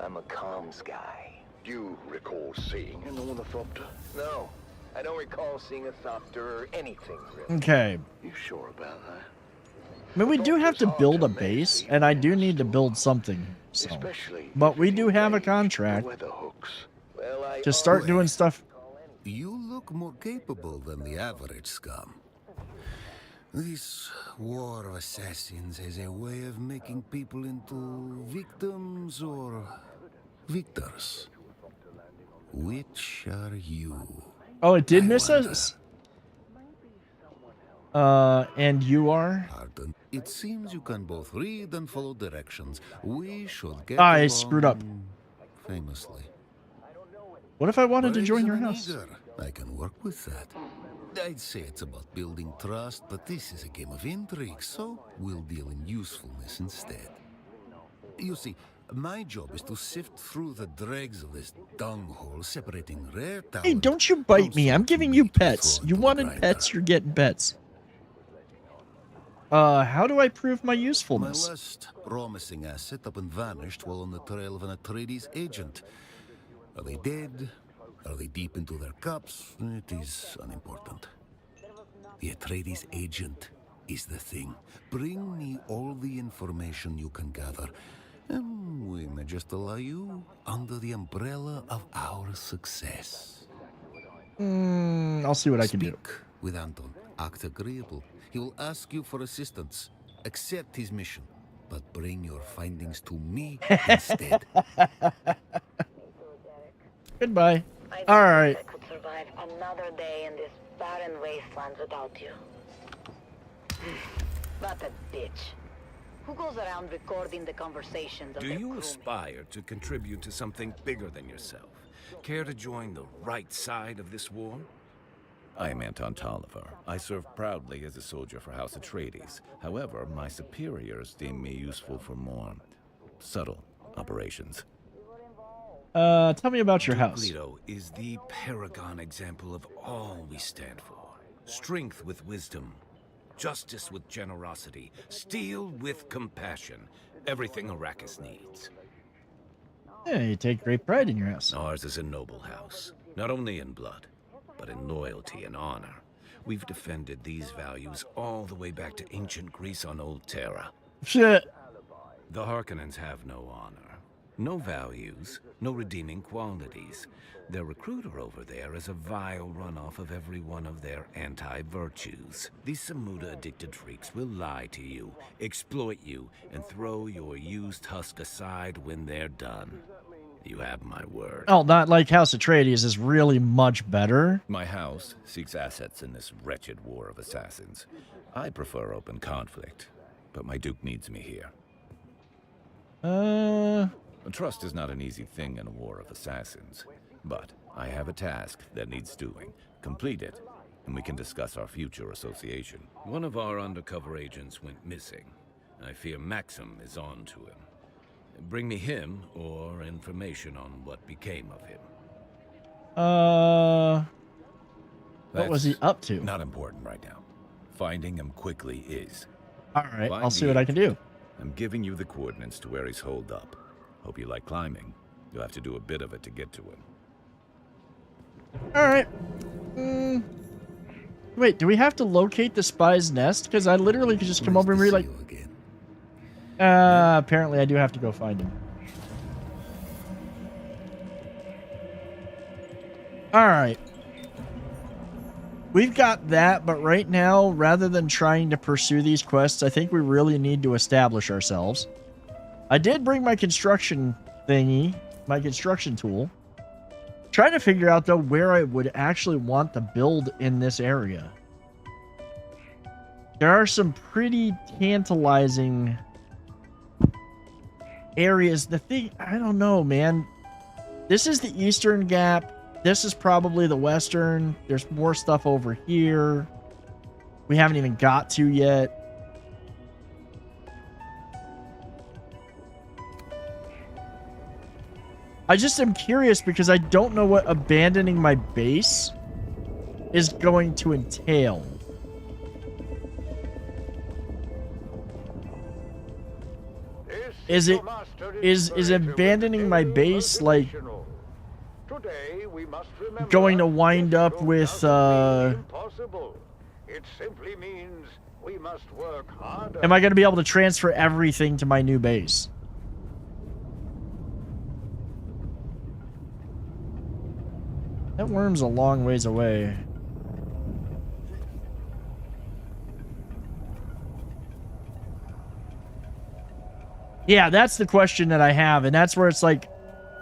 E: I'm a comms guy.
G: Do you recall seeing an ornithopter?
E: No, I don't recall seeing a thopter or anything, really.
A: Okay.
G: You sure about that?
A: I mean, we do have to build a base, and I do need to build something. So. But we do have a contract to start doing stuff.
L: You look more capable than the average scum. This war of assassins has a way of making people into victims or victors. Which are you?
A: Oh, it did miss us? And you are?
L: Pardon. It seems you can both read and follow directions. We should get
A: I
L: along
A: screwed up.
L: Famously.
A: What if I wanted to
L: Brave
A: join your
L: and
A: house?
L: eager. I can work with that. I'd say it's about building trust, but this is a game of intrigue, so we'll deal in usefulness instead. You see, my job is to sift through the dregs of this dunghole, separating rare talent.
A: Hey, don't you bite me. I'm giving you pets. You wanted pets, you're getting pets. How do I prove my usefulness?
L: My last promising asset up and vanished while on the trail of an Atreides agent. Are they dead? Are they deep into their cups? It is unimportant. The Atreides agent is the thing. Bring me all the information you can gather, and we may just allow you under the umbrella of our success.
A: I'll see what I can do.
L: Speak with Anton. Act agreeable. He will ask you for assistance. Accept his mission, but bring your findings to me instead.
A: Goodbye. All right.
H: I could survive another day in this barren wasteland without you. What a bitch. Who goes around recording the conversations of
K: Do
H: their
K: you
H: crewmates?
K: aspire to contribute to something bigger than yourself? Care to join the right side of this war? I am Anton Tolliver. I serve proudly as a soldier for House Atreides. However, my superiors deem me useful for more subtle operations.
A: Tell me about your house.
K: Leto is the paragon example of all we stand for. Strength with wisdom, justice with generosity, steel with compassion. Everything Arrakis needs.
A: Yeah, you take great pride in your house.
K: Ours is a noble house, not only in blood, but in loyalty and honor. We've defended these values all the way back to ancient Greece on Old Terra.
A: Shit.
K: The Harkonnens have no honor, no values, no redeeming qualities. Their recruiter over there is a vile runoff of every one of their anti-virtues. These Samuda-addicted freaks will lie to you, exploit you, and throw your used husk aside when they're done. You have my word.
A: Oh, not like House Atreides is really much better.
K: My house seeks assets in this wretched war of assassins. I prefer open conflict, but my Duke needs me here. Trust is not an easy thing in a war of assassins, but I have a task that needs doing. Complete it, and we can discuss our future association. One of our undercover agents went missing. I fear Maxim is on to him. Bring me him or information on what became of him.
A: What was he up to?
K: Not important right now. Finding him quickly is.
A: All right, I'll see what I can do.
K: I'm giving you the coordinates to where he's holed up. Hope you like climbing. You'll have to do a bit of it to get to him.
A: All right. Wait, do we have to locate the spy's nest? Because I literally could just come over and be like... apparently I do have to go find him. All right. We've got that, but right now, rather than trying to pursue these quests, I think we really need to establish ourselves. I did bring my construction thingy, my construction tool. Trying to figure out, though, where I would actually want to build in this area. There are some pretty tantalizing areas. The thing, I don't know, man. This is the Eastern Gap. This is probably the Western. There's more stuff over here. we haven't even got to yet. I just am curious because I don't know what abandoning my base is going to entail. Is abandoning my base like going to wind up with
E: it simply means we must work harder.
A: Am I going to be able to transfer everything to my new base? That worm's a long ways away. Yeah, that's the question that I have, and that's where it's like,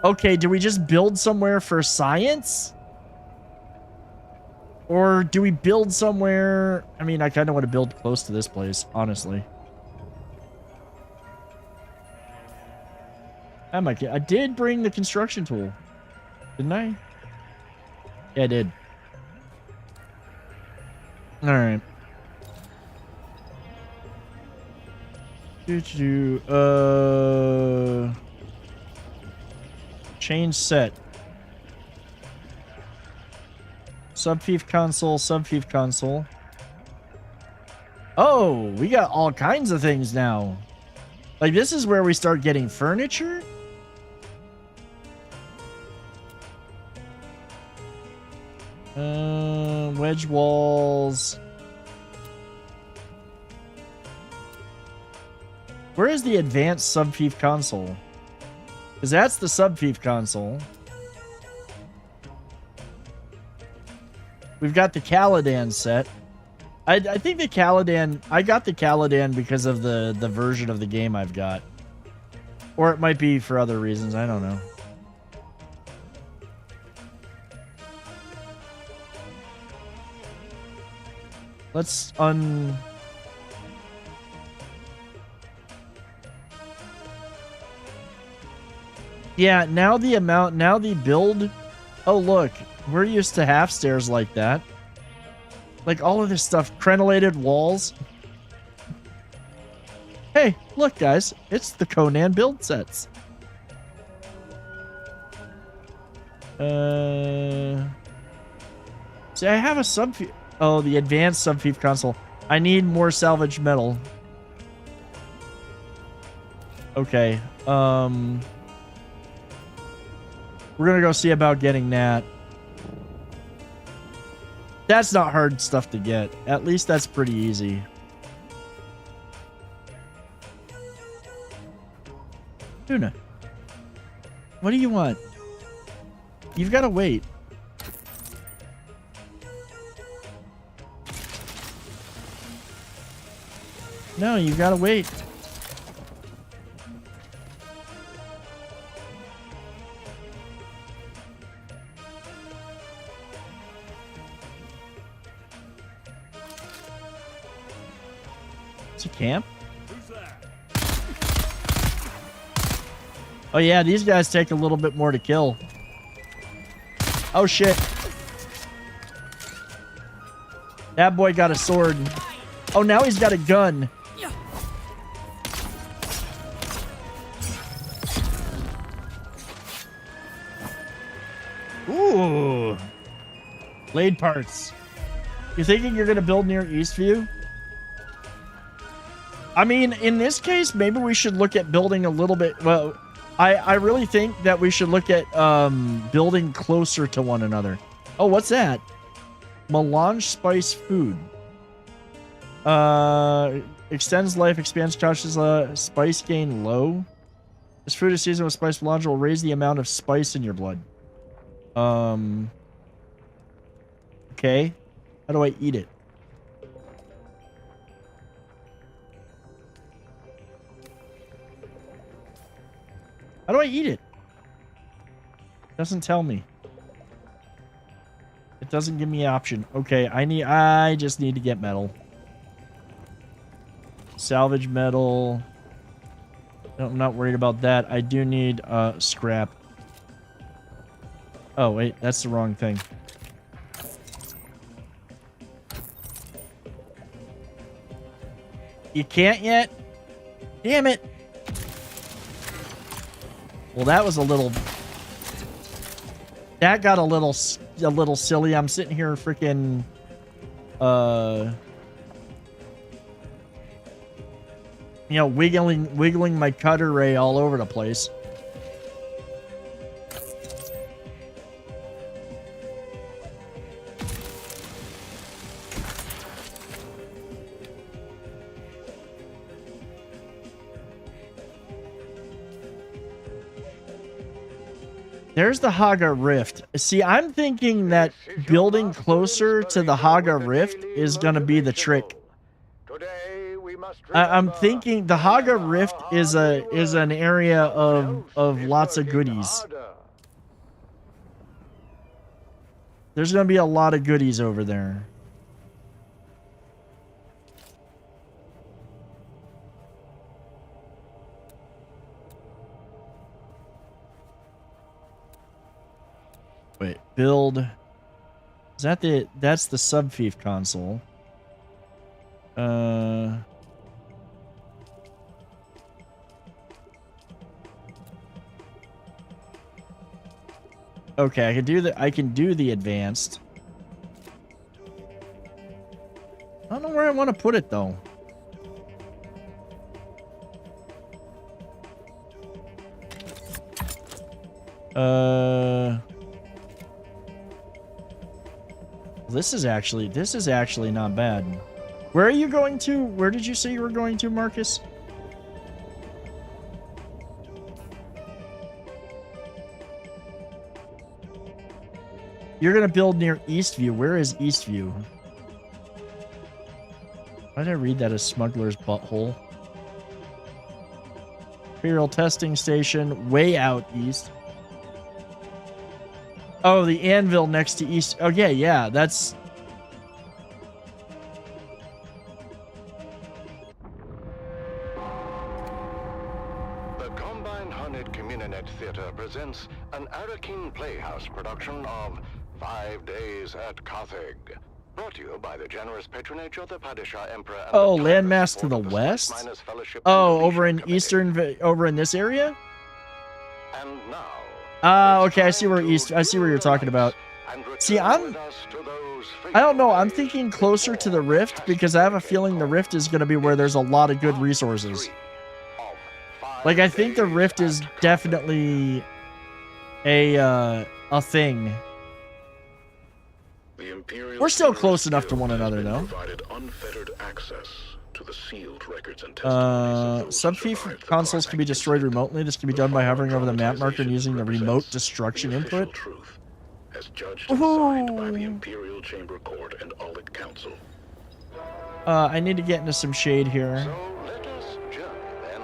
A: okay, do we just build somewhere for science? Or do we build somewhere... I mean, I kind of want to build close to this place, honestly. I did bring the construction tool. Didn't I? Yeah, I did. Alright. Change set. Subfief console, subfief console. Oh, we got all kinds of things now. Like, this is where we start getting furniture? Wedge walls. Where is the advanced subfief console? Because that's the subfief console. We've got the Caladan set. I think the Caladan... I got the Caladan because of the version of the game I've got. Or it might be for other reasons. I don't know. Let's Yeah, now the build... Oh, look. We're used to half stairs like that. Like, all of this stuff. Crenellated walls. Hey, look, guys. It's the Conan build sets. See, I have a subfief... Oh, the advanced subfief console. I need more salvage metal. Okay. We're gonna go see about getting that. That's not hard stuff to get. At least that's pretty easy. Tuna. What do you want? You've got to wait. No, you gotta wait. It's a camp? Oh yeah, these guys take a little bit more to kill. Oh shit. That boy got a sword. Oh, now he's got a gun. Ooh. Blade parts. You thinking you're going to build near Eastview? I mean, in this case, maybe we should look at building a little bit... Well, I really think that we should look at building closer to one another. Oh, what's that? Melange spice food. Extends life, expands consciousness, spice gain low. This food is seasoned with spice melange will raise the amount of spice in your blood. Okay. How do I eat it? How do I eat it? It doesn't tell me. It doesn't give me an option. Okay, I just need to get metal. Salvage metal. No, I'm not worried about that. I do need scrap. Oh, wait, that's the wrong thing. You can't yet? Damn it. Well, that was a little... That got a little silly. I'm sitting here freaking... You know, wiggling my cutter ray all over the place. There's the Haga Rift. See, I'm thinking that building closer to the Haga Rift is going to be the trick. I'm thinking the Haga Rift is an area of lots of goodies. There's going to be a lot of goodies over there. Wait, build. Is that that's the Subfief console? Okay, I can do the advanced. I don't know where I want to put it though. This is actually not bad. Where are you going to? Where did you say you were going to, Marcus? You're gonna build near Eastview. Where is Eastview? Why did I read that as Smuggler's Butthole? Imperial Testing Station, way out east. Oh, the anvil next to east. Oh, yeah, that's...
M: The Combined Hornet Communinet Theater presents an Arakin Playhouse production of 5 Days at Carthage. Brought to you by the generous patronage of the Padishah Emperor. And
A: oh, landmass to the west? Oh, over in over in this area?
M: And now...
A: okay, I see where you're talking about. See, I don't know, I'm thinking closer to the Rift because I have a feeling the Rift is going to be where there's a lot of good resources. Like, I think the Rift is definitely a thing. We're still close enough to one another, though. Subfief consoles can be destroyed remotely. This can be done by hovering over the map marker and using the remote destruction input.
D: As judged and signed by the Imperial Chamber Court and Audit Council.
A: I need to get into some shade here.
M: So let us journey then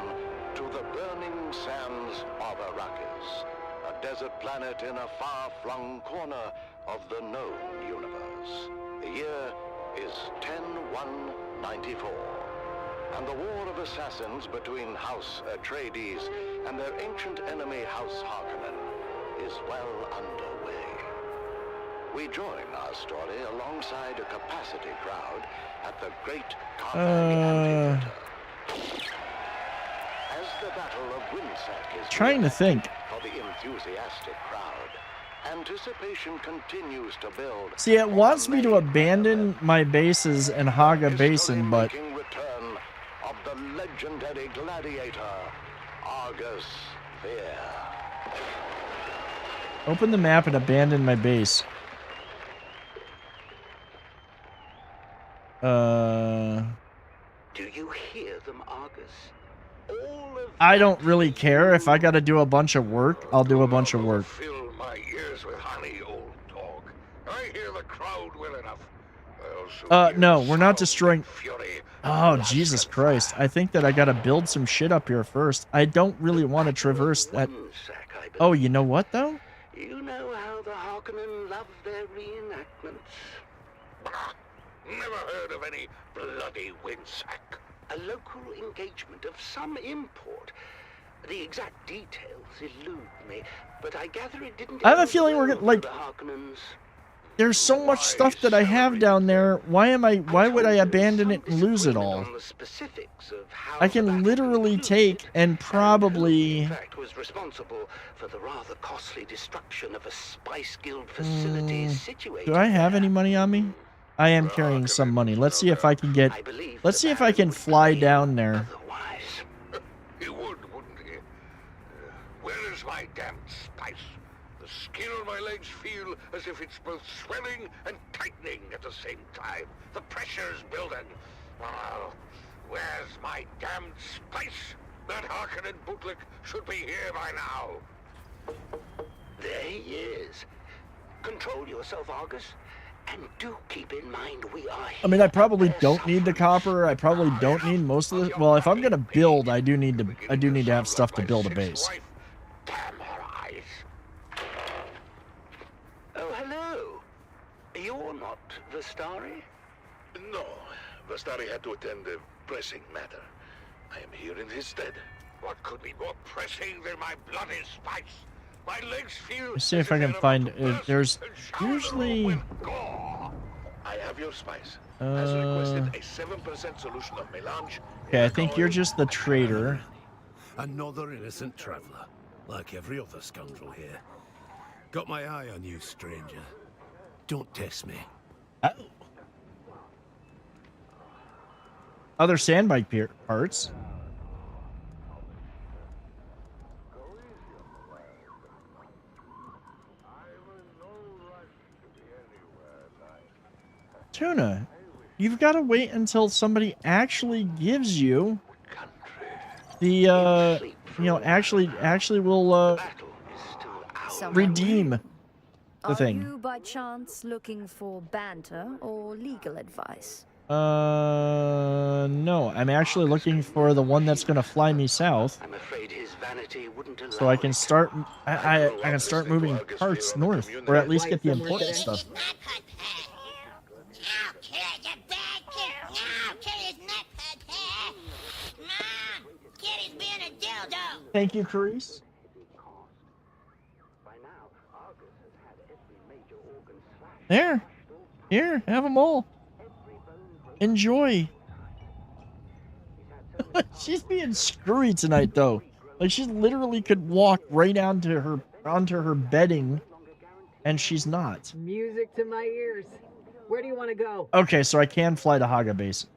M: to the burning sands of Arrakis, a desert planet in a far-flung corner of the known universe. The year is 10-1-94. And the war of assassins between House Atreides and their ancient enemy House Harkonnen is well underway. We join our story alongside a capacity crowd at the Great Carthage Amphitheater. As the Battle of Winsack is
A: trying to think.
M: For the enthusiastic crowd, anticipation continues to build.
A: See, it wants me to abandon my bases in Haga Basin, but
M: Return of the legendary gladiator, Argus Veer.
A: Open the map and abandon my base.
J: Do you hear them, Argus? All of
A: I don't really care. If I gotta do a bunch of work, I'll do a bunch of work.
D: Fill my ears with honey, old dog. I hear the crowd well enough.
A: No, we're not destroying... Oh, Jesus Christ. I think that I gotta build some shit up here first. I don't really want to traverse that... Oh, you know what, though?
J: You know how the Harkonnen love their reenactments.
D: Bah! Never heard of any bloody Winsack.
J: A local engagement of some import. The exact details elude me, but I gather it didn't...
A: I have a feeling we're gonna, like...
J: The Harkonnens.
A: There's so much stuff that I have down there. Why would I abandon it and lose it all? I can literally take and probably...
J: In fact, was responsible for the rather costly destruction of a Spice Guild facility situated.
A: Do I have any money on me? I am carrying some money. Let's see if I can get... Let's see if I can fly down there.
D: He would, wouldn't he? Where is my damned spice? The skin on my legs feel as if it's both swelling and tightening at the same time. The pressure's building. Well, where's my damned spice? That Harkonnen bootlick should be here by now.
J: There he is. Control yourself, Argus. And do keep in mind we are here.
A: I mean, I probably don't need the copper. I probably don't need most of the... Well, if I'm going to build, I do need to have stuff to build a base.
J: Damn her eyes. Oh, hello. You're not Vestari?
D: No, Vestari had to attend a pressing matter. I am here in his stead. What could be more pressing than my bloody spice? My legs feel...
A: Let's see if I can find... there's usually...
D: I have your spice. As requested, a 7% solution of melange.
A: Okay, I think you're just the trader.
L: Another innocent traveler, like every other scoundrel here. Got my eye on you, stranger. Don't test me.
A: Oh. Other sandbike parts. Tuna, you've got to wait until somebody actually gives you the, actually will, redeem the thing.
N: Are you by chance looking for banter or legal advice?
A: No, I'm actually looking for the one that's going to fly me south.
J: I'm afraid his vanity wouldn't allow
A: So I can start, I can start moving parts north, or at least get the important stuff. Thank you, Carice. There. Here, have them all. Enjoy. She's being screwy tonight, though. Like, she literally could walk right onto her bedding, and she's not.
O: Music to my ears. Where do you want to go?
A: Okay, so I can fly to Haga Basin.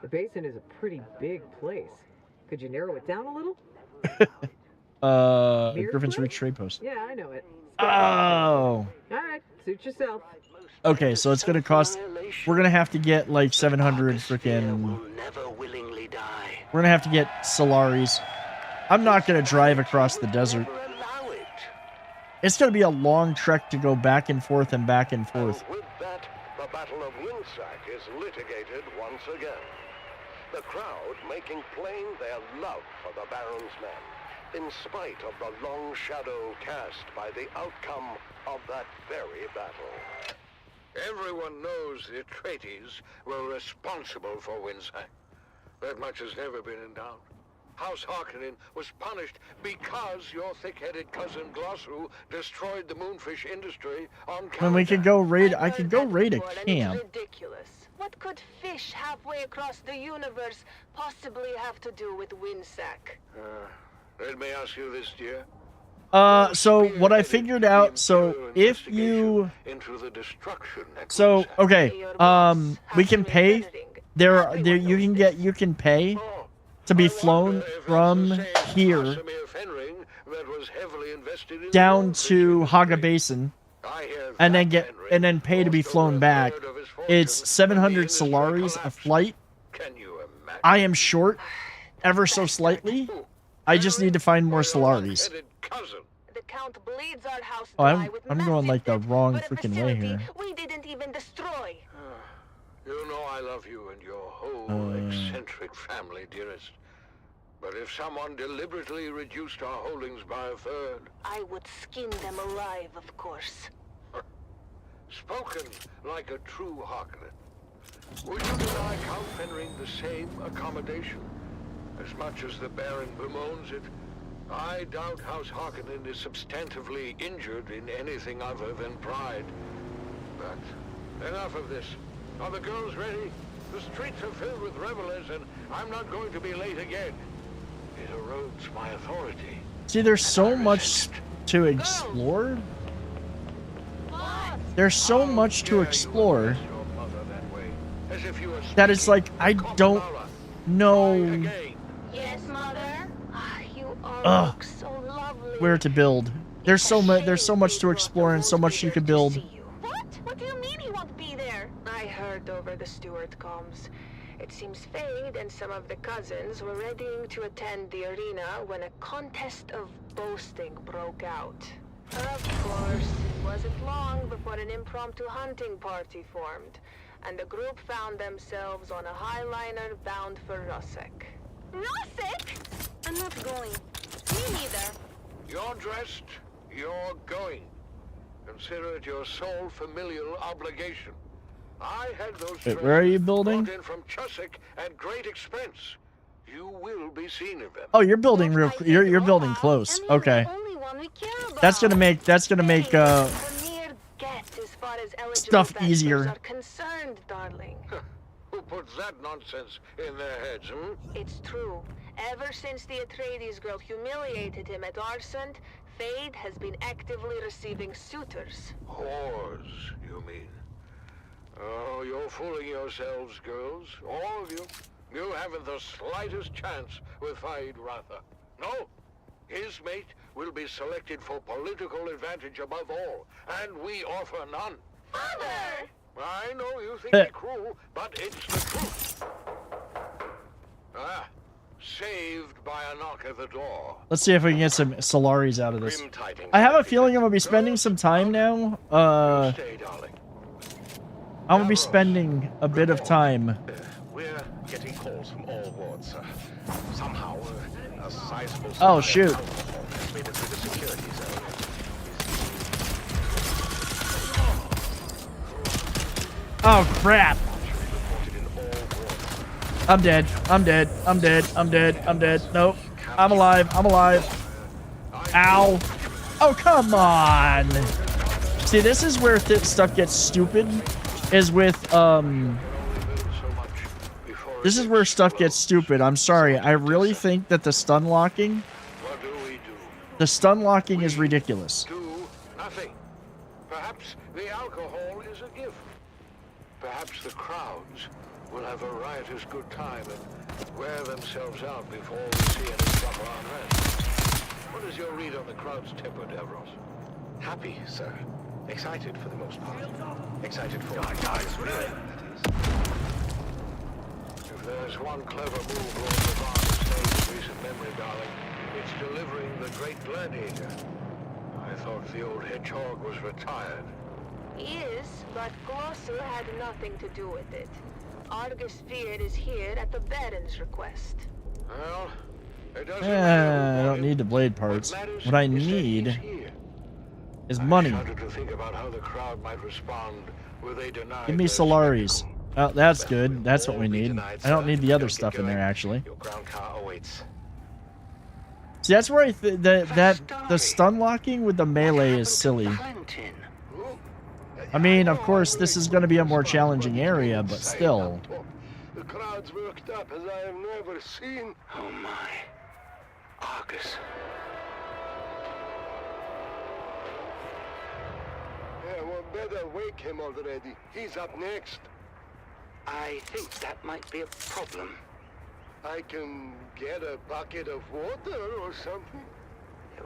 O: The basin is a pretty big place. Could you narrow it down a little?
A: Griffin's Reach trade post.
O: Yeah, I know it.
A: Oh.
O: All right, suit yourself.
A: Okay, so it's gonna cost. We're gonna have to get like 700 freaking. We're gonna have to get Solaris. I'm not gonna drive across the desert. It's gonna be a long trek to go back and forth and back and forth.
M: With that, the Battle of Winsack is litigated once again. The crowd making plain their love for the Baron's men, in spite of the long shadow cast by the outcome of that very battle.
D: Everyone knows the Atreides were responsible for Winsack. That much has never been in doubt. House Harkonnen was punished because your thick-headed cousin Glossu destroyed the moonfish industry on
A: When we could go raid, I could go raid a camp.
H: Ridiculous. What could fish halfway across the universe possibly have to do with Winsack?
D: Let me ask you this, dear.
A: So what I figured out, so if you, so okay, we can pay. You can pay to be flown from here down to Haga Basin, and then pay to be flown back. It's 700 Solaris a flight. I am short, ever so slightly. I just need to find more Solaris.
H: The Count bleeds our house
A: Oh, I'm going like the wrong freaking way here.
H: We didn't even destroy.
D: You know I love you and your whole eccentric family, dearest. But if someone deliberately reduced our holdings by a third...
H: I would skin them alive, of course.
D: Spoken like a true Harkonnen. Would you deny Count Fenring the same accommodation? As much as the Baron bemoans it, I doubt House Harkonnen is substantively injured in anything other than pride. But enough of this. Are the girls ready? The streets are filled with revelers, and I'm not going to be late again. It erodes my authority.
A: See, there's so much to explore. There's so much to explore that it's like I don't know
C: Yes, Mother. You all look so lovely.
A: where to build. There's so much to explore and so much you can build.
C: What? What do you mean he won't be there? I heard over the steward comms. It seems Fade and some of the cousins were readying to attend the arena when a contest of boasting broke out. Of course, it wasn't long before an impromptu hunting party formed, and the group found themselves on a highliner bound for Rosek. Rosek? I'm not going. Me neither.
D: You're dressed, you're going. Consider it your sole familial obligation. I had those
A: Wait, where are you building?
D: brought in from Chusek at great expense. You will be seen in them.
A: Oh, you're building real. You're building close. Okay. That's gonna make stuff easier.
C: Concerned, darling.
D: Who puts that nonsense in their heads, hmm?
C: It's true. Ever since the Atreides girl humiliated him at Arsent, Fade has been actively receiving suitors.
D: Whores, you mean? Oh, you're fooling yourselves, girls. All of you. You haven't the slightest chance with Fade Ratha. No. His mate will be selected for political advantage above all, and we offer none.
C: Father!
D: I know you think me cruel, but it's the truth. Ah, saved by a knock at the door.
A: Let's see if we can get some Solaris out of this. I have a feeling I'm gonna be spending some time now. I'm gonna be spending a bit of time.
J: We're getting calls from all wards. Somehow, a sizable.
A: Oh shoot!
J: Has made it through the security zone.
A: Oh crap! I'm dead. I'm dead. I'm dead. I'm dead. I'm dead. Nope. I'm alive. I'm alive. Ow! Oh come on! See, this is where stuff gets stupid. Is with This is where stuff gets stupid. I'm sorry. I really think that the stun locking is ridiculous.
D: Do nothing. Perhaps the alcohol is a gift. Perhaps the crowds will have a riotous good time and wear themselves out before we see any proper unrest. What is your read on the crowd's temper, Davros?
J: Happy, sir. Excited for the most part. Excited for guys, really, that is.
D: If there's one clever move Lord Levan has made in recent memory, darling, it's delivering the great gladiator. I thought the old hedgehog was retired.
C: He is, but Glosser had nothing to do with it. Argus Feared is here at the Baron's request.
D: Well, it doesn't matter.
A: I don't need the blade parts. What I need is money.
D: I started to think about how the crowd might respond were they denied.
A: Give me Solaris. Oh, that's good. That's what we need. I don't need the other stuff in there, actually.
J: Your ground car awaits.
A: See, that's where the stun locking with the melee is silly. I mean, of course, this is going to be a more challenging area, but still.
D: The crowd's worked up as I have never seen.
J: Oh my. Argus.
D: Yeah, well, better wake him already. He's up next.
J: I think that might be a problem.
D: I can get a bucket of water or something.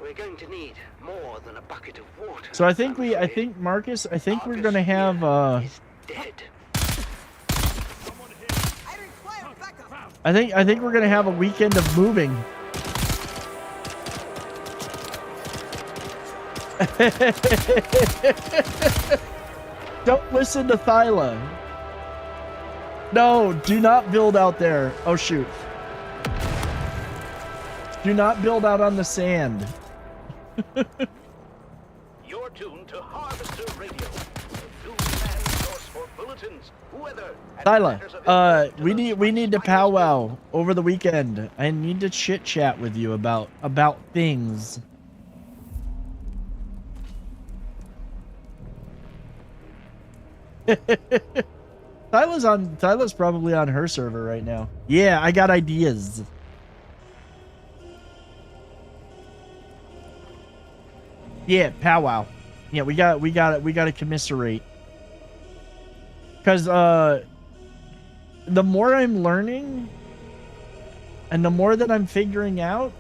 J: We're going to need more than a bucket of water.
A: So I think Marcus, I think we're going to have
J: Dead.
A: I think we're going to have a weekend of moving. Don't listen to Thyla. No, do not build out there. Oh shoot. Do not build out on the sand.
J: You're tuned to Harvester Radio. Newsman source for bulletins, weather, and
A: Thyla, we need to powwow over the weekend. I need to chit chat with you about things. Tyla's probably on her server right now. Yeah, I got ideas. Yeah, powwow. Yeah, we got to commiserate. Cuz the more I'm learning and the more that I'm figuring out,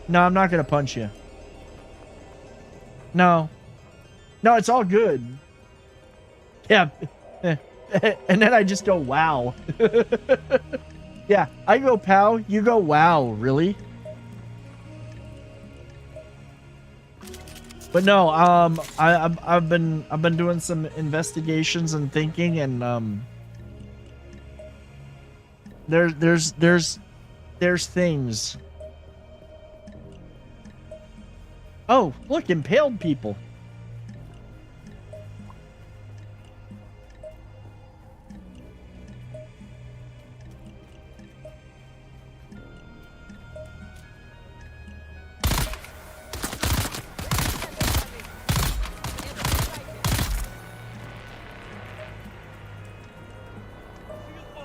A: no, I'm not going to punch you. No. No, it's all good. Yeah. And then I just go, wow. Yeah, I go pow, you go wow, really? But no, I've been doing some investigations and thinking, and there's things. Oh, look, impaled people.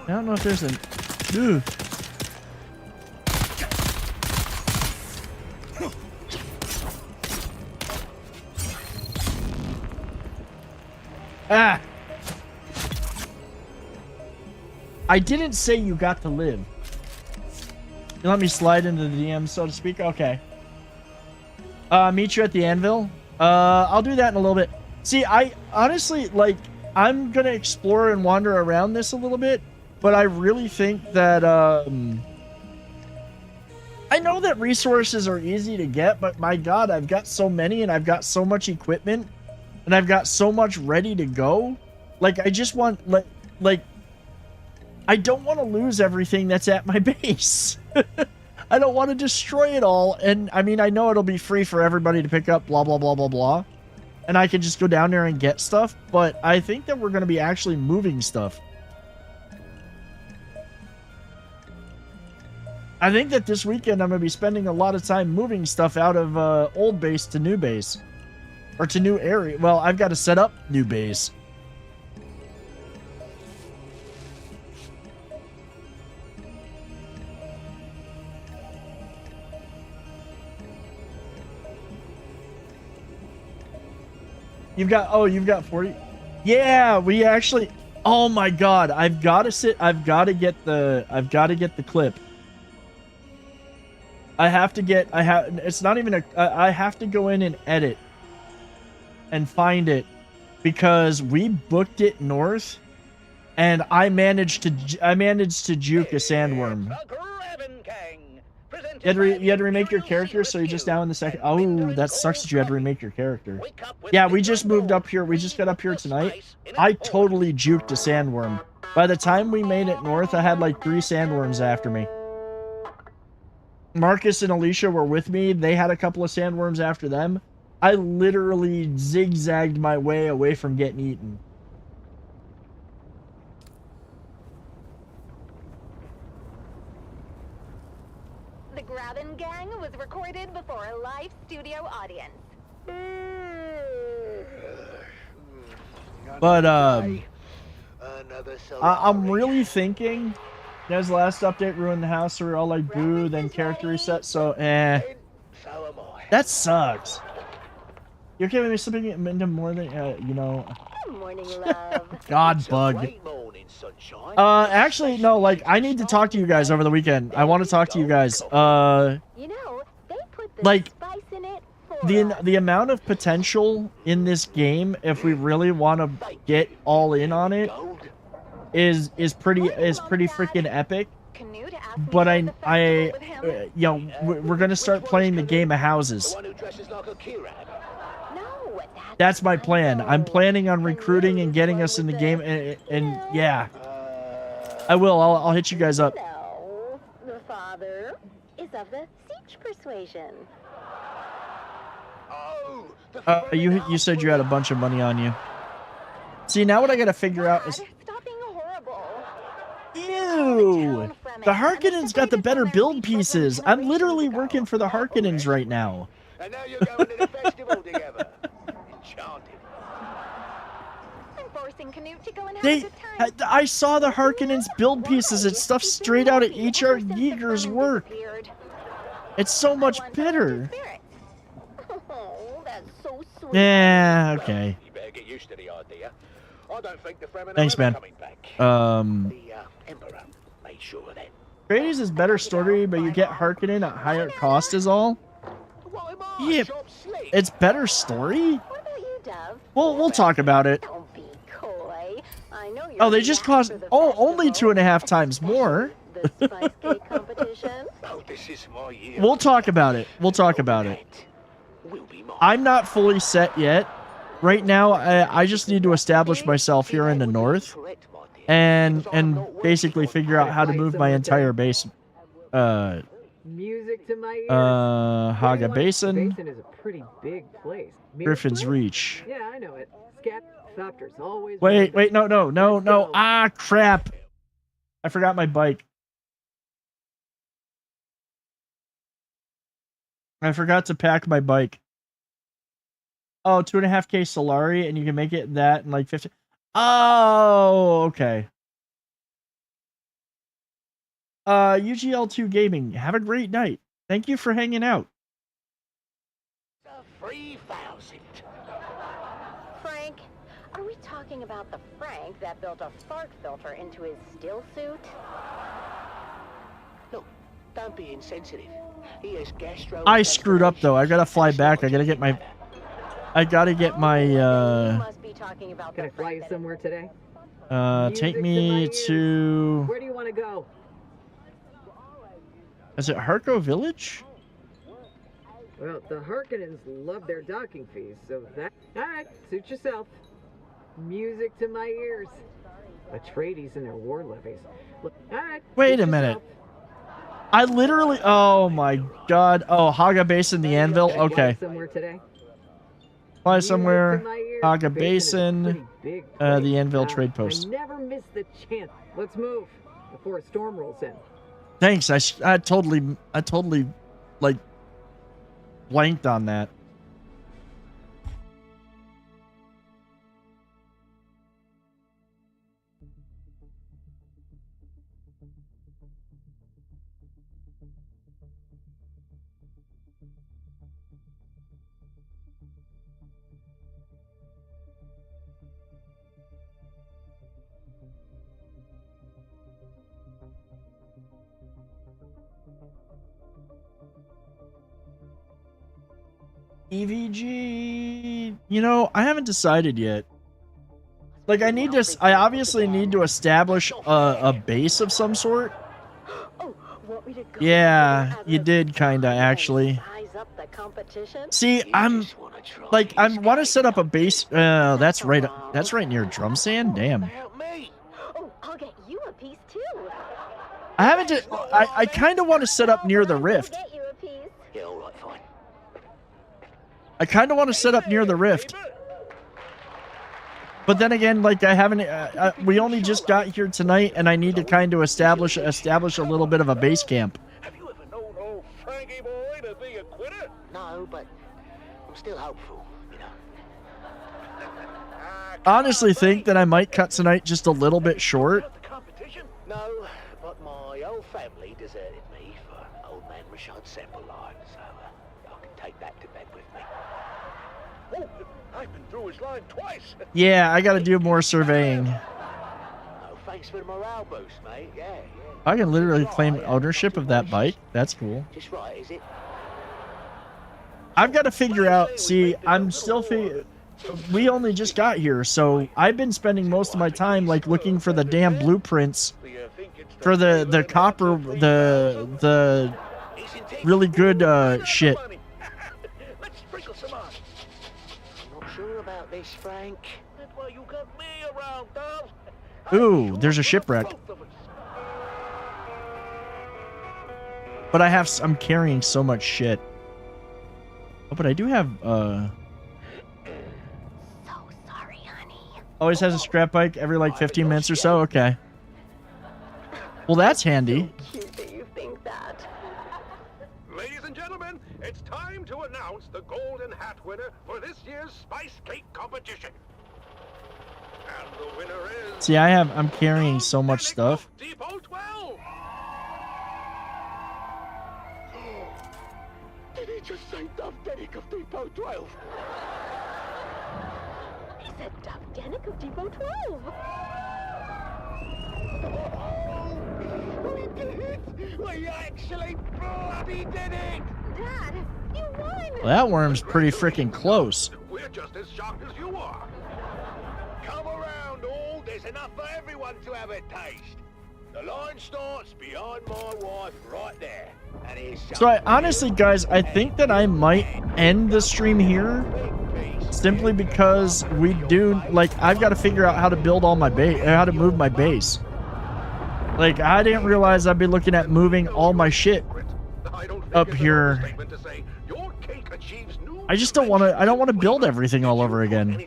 A: I don't know if there's an... Ugh. Ah! I didn't say you got to live. You let me slide into the DM, so to speak? Okay. Meet you at the anvil? I'll do that in a little bit. See, I honestly, like, I'm gonna explore and wander around this a little bit, but I really think that, I know that resources are easy to get, but my god, I've got so many, and I've got so much equipment, and I've got so much ready to go. Like, I just want, like, I don't want to lose everything that's at my base. I don't want to destroy it all, and, I mean, I know it'll be free for everybody to pick up, blah, blah, blah, blah, blah, and I can just go down there and get stuff, but I think that we're going to be actually moving stuff. I think that this weekend I'm going to be spending a lot of time moving stuff out of old base to new base. Or to new area. Well, I've got to set up new base. You've got 40. Yeah, we actually, oh my god, I've got to get the clip. It's not even I have to go in and edit and find it because we booked it north and I managed to juke a sandworm. You had to remake your character, so you're just down in the second. Oh, that sucks that you had to remake your character. Yeah, we just moved up here. We just got up here tonight. I totally juked a sandworm. By the time we made it north, I had like 3 sandworms after me. Marcus and Alicia were with me. They had a couple of sandworms after them. I literally zigzagged my way away from getting eaten.
P: The Graben Gang was recorded before a live studio audience.
A: But I'm really thinking. Guys, last update ruined the house, so we're all like, boo, then character reset, so, that sucks. You're giving me something into more than, you know.
P: Morning, love.
A: God, bug. Actually, no, like, I need to talk to you guys over the weekend. I want to talk to you guys.
P: You know, they put the
A: like,
P: spice in it
A: the amount of potential in this game, if we really want to get all in on it, is pretty freaking epic. But you know, we're gonna start playing the game of houses. That's my plan. I'm planning on recruiting and getting us in the game, and yeah, I will. I'll hit you guys up.
P: No, the father is of the siege persuasion.
A: You said you had a bunch of money on you. See, now what I gotta figure out is. Ew! The Harkonnens got the better build pieces. I'm literally working for the Harkonnens right now.
E: And now you're going to the festival together. Enchanted.
P: I'm forcing Canute to go and have a good time.
A: I saw the Harkonnens build pieces. It's stuff straight out of H.R. Yeager's work. It's so much better.
P: Oh, that's so sweet.
A: Yeah, okay.
J: You better get used to the idea. I don't think the Fremen
A: Thanks,
J: are ever
A: man.
J: coming back. The Emperor made sure of that.
A: Atreides is better story, but you get Harkonnen at higher cost is all. Yeah, it's better story.
P: What about you, Dove?
A: We'll talk about it.
P: Don't be coy. I know you're
A: Oh, they just cost only 2.5 times more.
P: the spice cake competition.
J: Oh, this is my year.
A: We'll talk about it. We'll talk about it. I'm not fully set yet. Right now, I just need to establish myself here in the north, and basically figure out how to move my entire base.
O: Music to my ears.
A: Haga Basin.
O: Basin is a pretty big place.
A: Griffin's Reach.
O: Yeah, I know it. Scat Thopters always.
A: Wait, no. Ah, crap. I forgot my bike. I forgot to pack my bike. Oh, 2.5K Solari, and you can make it that in like 50. Oh, okay. UGL2 Gaming, have a great night. Thank you for hanging out.
J: 3,000.
P: Frank, are we talking about the Frank that built a fart filter into his still suit?
J: Look, don't be insensitive. He has gastro.
A: I screwed up though. I gotta fly back. I gotta get my.
O: Must be talking about. Can I fly you somewhere today?
A: Take me to.
O: Where do you want to go?
A: Is it Harko Village?
O: Well, the Harkonnens love their docking fees, so that. All right, suit yourself. Music to my ears. Atreides and their war levies. Look, all right.
A: Wait a minute. I literally. Oh my god. Oh, Haga Basin, the Anvil. Okay.
O: Somewhere today.
A: Fly somewhere. Haga Basin. The Anvil trade post.
O: I never miss the chance. Let's move before a storm rolls in.
A: Thanks. I totally like blanked on that. EVG, you know, I haven't decided yet. Like, I obviously need to establish a base of some sort. Yeah, you did kinda actually. See, I want to set up a base. That's right near Drum Sand. Damn.
P: Oh, I'll get you a piece too.
A: I haven't. I kind of want to set up near the rift.
J: Yeah, all right, fine.
A: I kind of want to set up near the rift. But then again, like I haven't. We only just got here tonight, and I need to kind of establish a little bit of a base camp.
J: Have you ever known old Frankie boy to be a quitter?
E: No, but I'm still hopeful, you know.
A: Honestly, think that I might cut tonight just a little bit short.
E: No, but my old family deserted me for old man Rashad's sample line, so I can take that to bed with me.
J: Oh, I've been through his line twice.
A: Yeah, I got to do more surveying.
E: Oh, thanks for the morale boost, mate. Yeah.
A: I can literally claim ownership of that bike. That's cool.
E: Just right, is it?
A: I've got to figure out. See, I'm still we only just got here, so I've been spending most of my time like looking for the damn blueprints for the copper, the really good shit.
J: Let's sprinkle some on.
E: I'm not sure about this, Frank.
J: That's why you got me around, Dove.
A: Ooh, there's a shipwreck. But I'm carrying so much shit. Oh, but I do have always has a scrap bike every like 15 minutes or so. Okay. Well, that's handy.
J: Ladies and gentlemen, it's time to announce the golden hat winner for this year's Spice Cake competition.
A: See, I'm carrying so much stuff.
J: Depot 12.
E: Did he just say Dovdenik of Depot 12?
P: He said Dovdenik of Depot 12.
E: We did it! We actually bloody did it!
P: Dad, you won!
A: Well, that worm's pretty freaking close.
J: We're just as shocked as you are.
E: Come around, all. There's enough for everyone to have a taste. The line starts behind my wife right there. And here's
A: So honestly, guys, I think that I might end the stream here simply because I've got to figure out how to build all my base, how to move my base. Like, I didn't realize I'd be looking at moving all my shit up here. I just don't want to, I don't want to build everything all over again.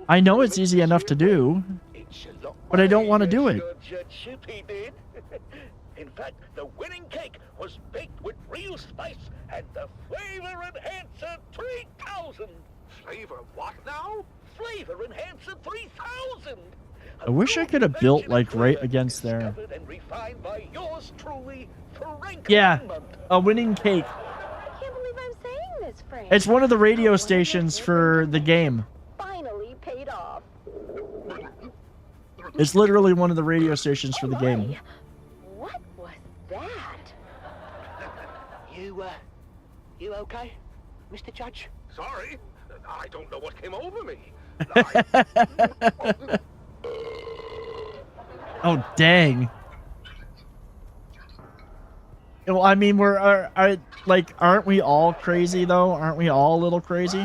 A: I know it's easy enough to do, but I don't want to do it.
E: In fact, the winning cake was baked with real spice and the flavor enhancer 3000.
J: Flavor what now?
E: Flavor enhancer 3000.
A: I wish I could have built like right against there. Yeah, a winning cake.
P: I can't believe I'm saying this, Frank.
A: It's one of the radio stations for the game.
P: Finally paid off.
A: It's literally one of the radio stations for the game.
P: What was that?
E: You okay, Mr. Judge?
J: Sorry, I don't know what came over me.
A: Oh, dang. Well, I mean, aren't we all crazy, though? Aren't we all a little crazy?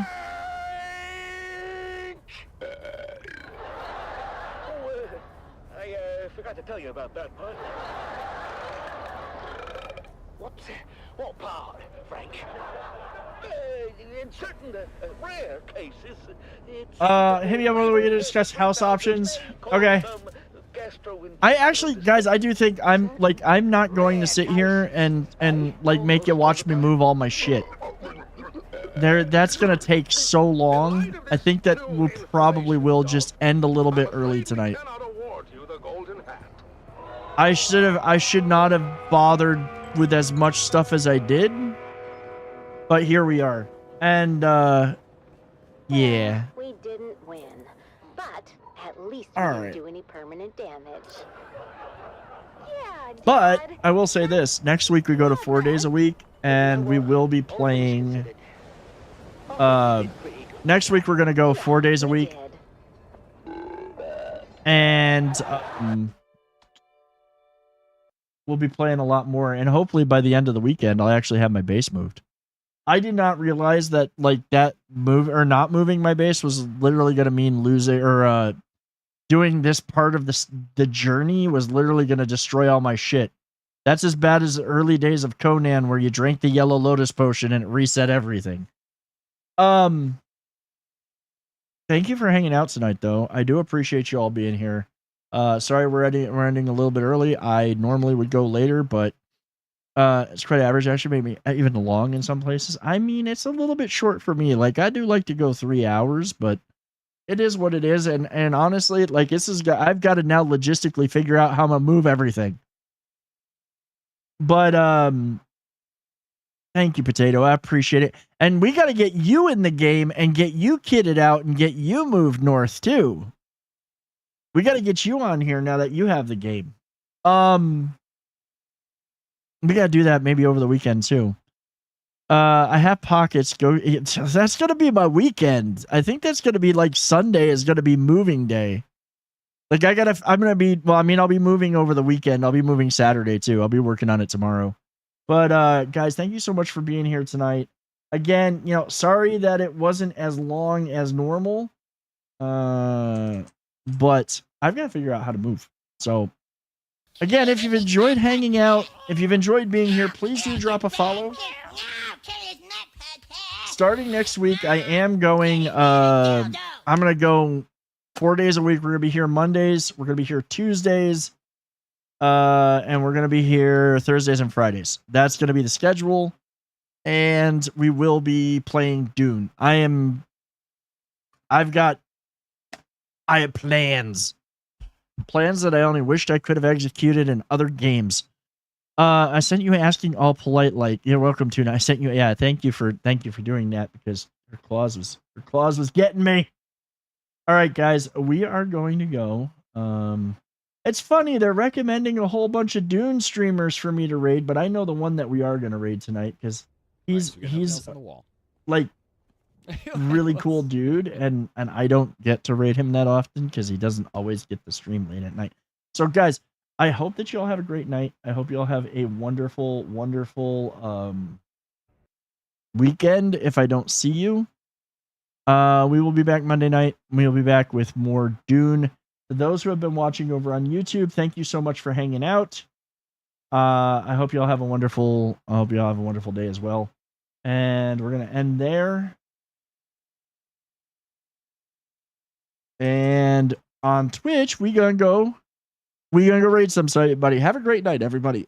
E: I forgot to tell you about that part. What part, Frank? In certain rare cases, it's...
A: Hit me up whether we can discuss house options. Okay. I actually, guys, I do think I'm not going to sit here and like make you watch me move all my shit. That's gonna take so long. I think that we probably will just end a little bit early tonight. I should not have bothered with as much stuff as I did, but here we are. And yeah.
P: We didn't win, but at least we
A: All
P: didn't
A: right.
P: do any permanent damage. Yeah,
A: But
P: Dad.
A: I will say this: next week we go to 4 days a week, and we will be playing. Next week we're gonna go 4 days a week, and we'll be playing a lot more. And hopefully by the end of the weekend, I'll actually have my base moved. I did not realize that that move or not moving my base was literally gonna mean losing or doing this part of the journey was literally gonna destroy all my shit. That's as bad as the early days of Conan where you drank the Yellow Lotus potion and it reset everything. Thank you for hanging out tonight, though. I do appreciate you all being here. Sorry we're ending a little bit early. I normally would go later, but it's quite average. Actually, maybe even long in some places. I mean, it's a little bit short for me. Like, I do like to go 3 hours, but it is what it is. And honestly, like, I've got to now logistically figure out how I'm gonna move everything. But thank you, Potato. I appreciate it. And we got to get you in the game and get you kitted out and get you moved north too. We got to get you on here now that you have the game. We got to do that maybe over the weekend too. I have pockets. That's going to be my weekend. I think that's going to be like Sunday is going to be moving day. Like I'll be moving over the weekend. I'll be moving Saturday too. I'll be working on it tomorrow. But guys, thank you so much for being here tonight. Again, sorry that it wasn't as long as normal. But I've got to figure out how to move. So again, if you've enjoyed hanging out, if you've enjoyed being here, please do drop a follow. Starting next week, I am going I'm going to go 4 days a week. We're going to be here Mondays, we're going to be here Tuesdays, and we're going to be here Thursdays and Fridays. That's going to be the schedule. And we will be playing Dune. I've got I have plans. Plans that I only wished I could have executed in other games. I sent you asking all polite like, you're welcome to. And I sent you, yeah, thank you for doing that because her claws was getting me. All right, guys, we are going to go. It's funny, they're recommending a whole bunch of Dune streamers for me to raid, but I know the one that we are going to raid tonight because he's
Q: on the wall.
A: Like really cool dude, and I don't get to raid him that often because he doesn't always get the stream late at night. So guys, I hope that you all have a great night. I hope you all have a wonderful weekend if I don't see you. We will be back Monday night. We will be back with more Dune. For those who have been watching over on YouTube, thank you so much for hanging out. I hope you all have a wonderful day as well. And we're gonna end there. And on Twitch, we gonna go raid some site, buddy. Have a great night, everybody.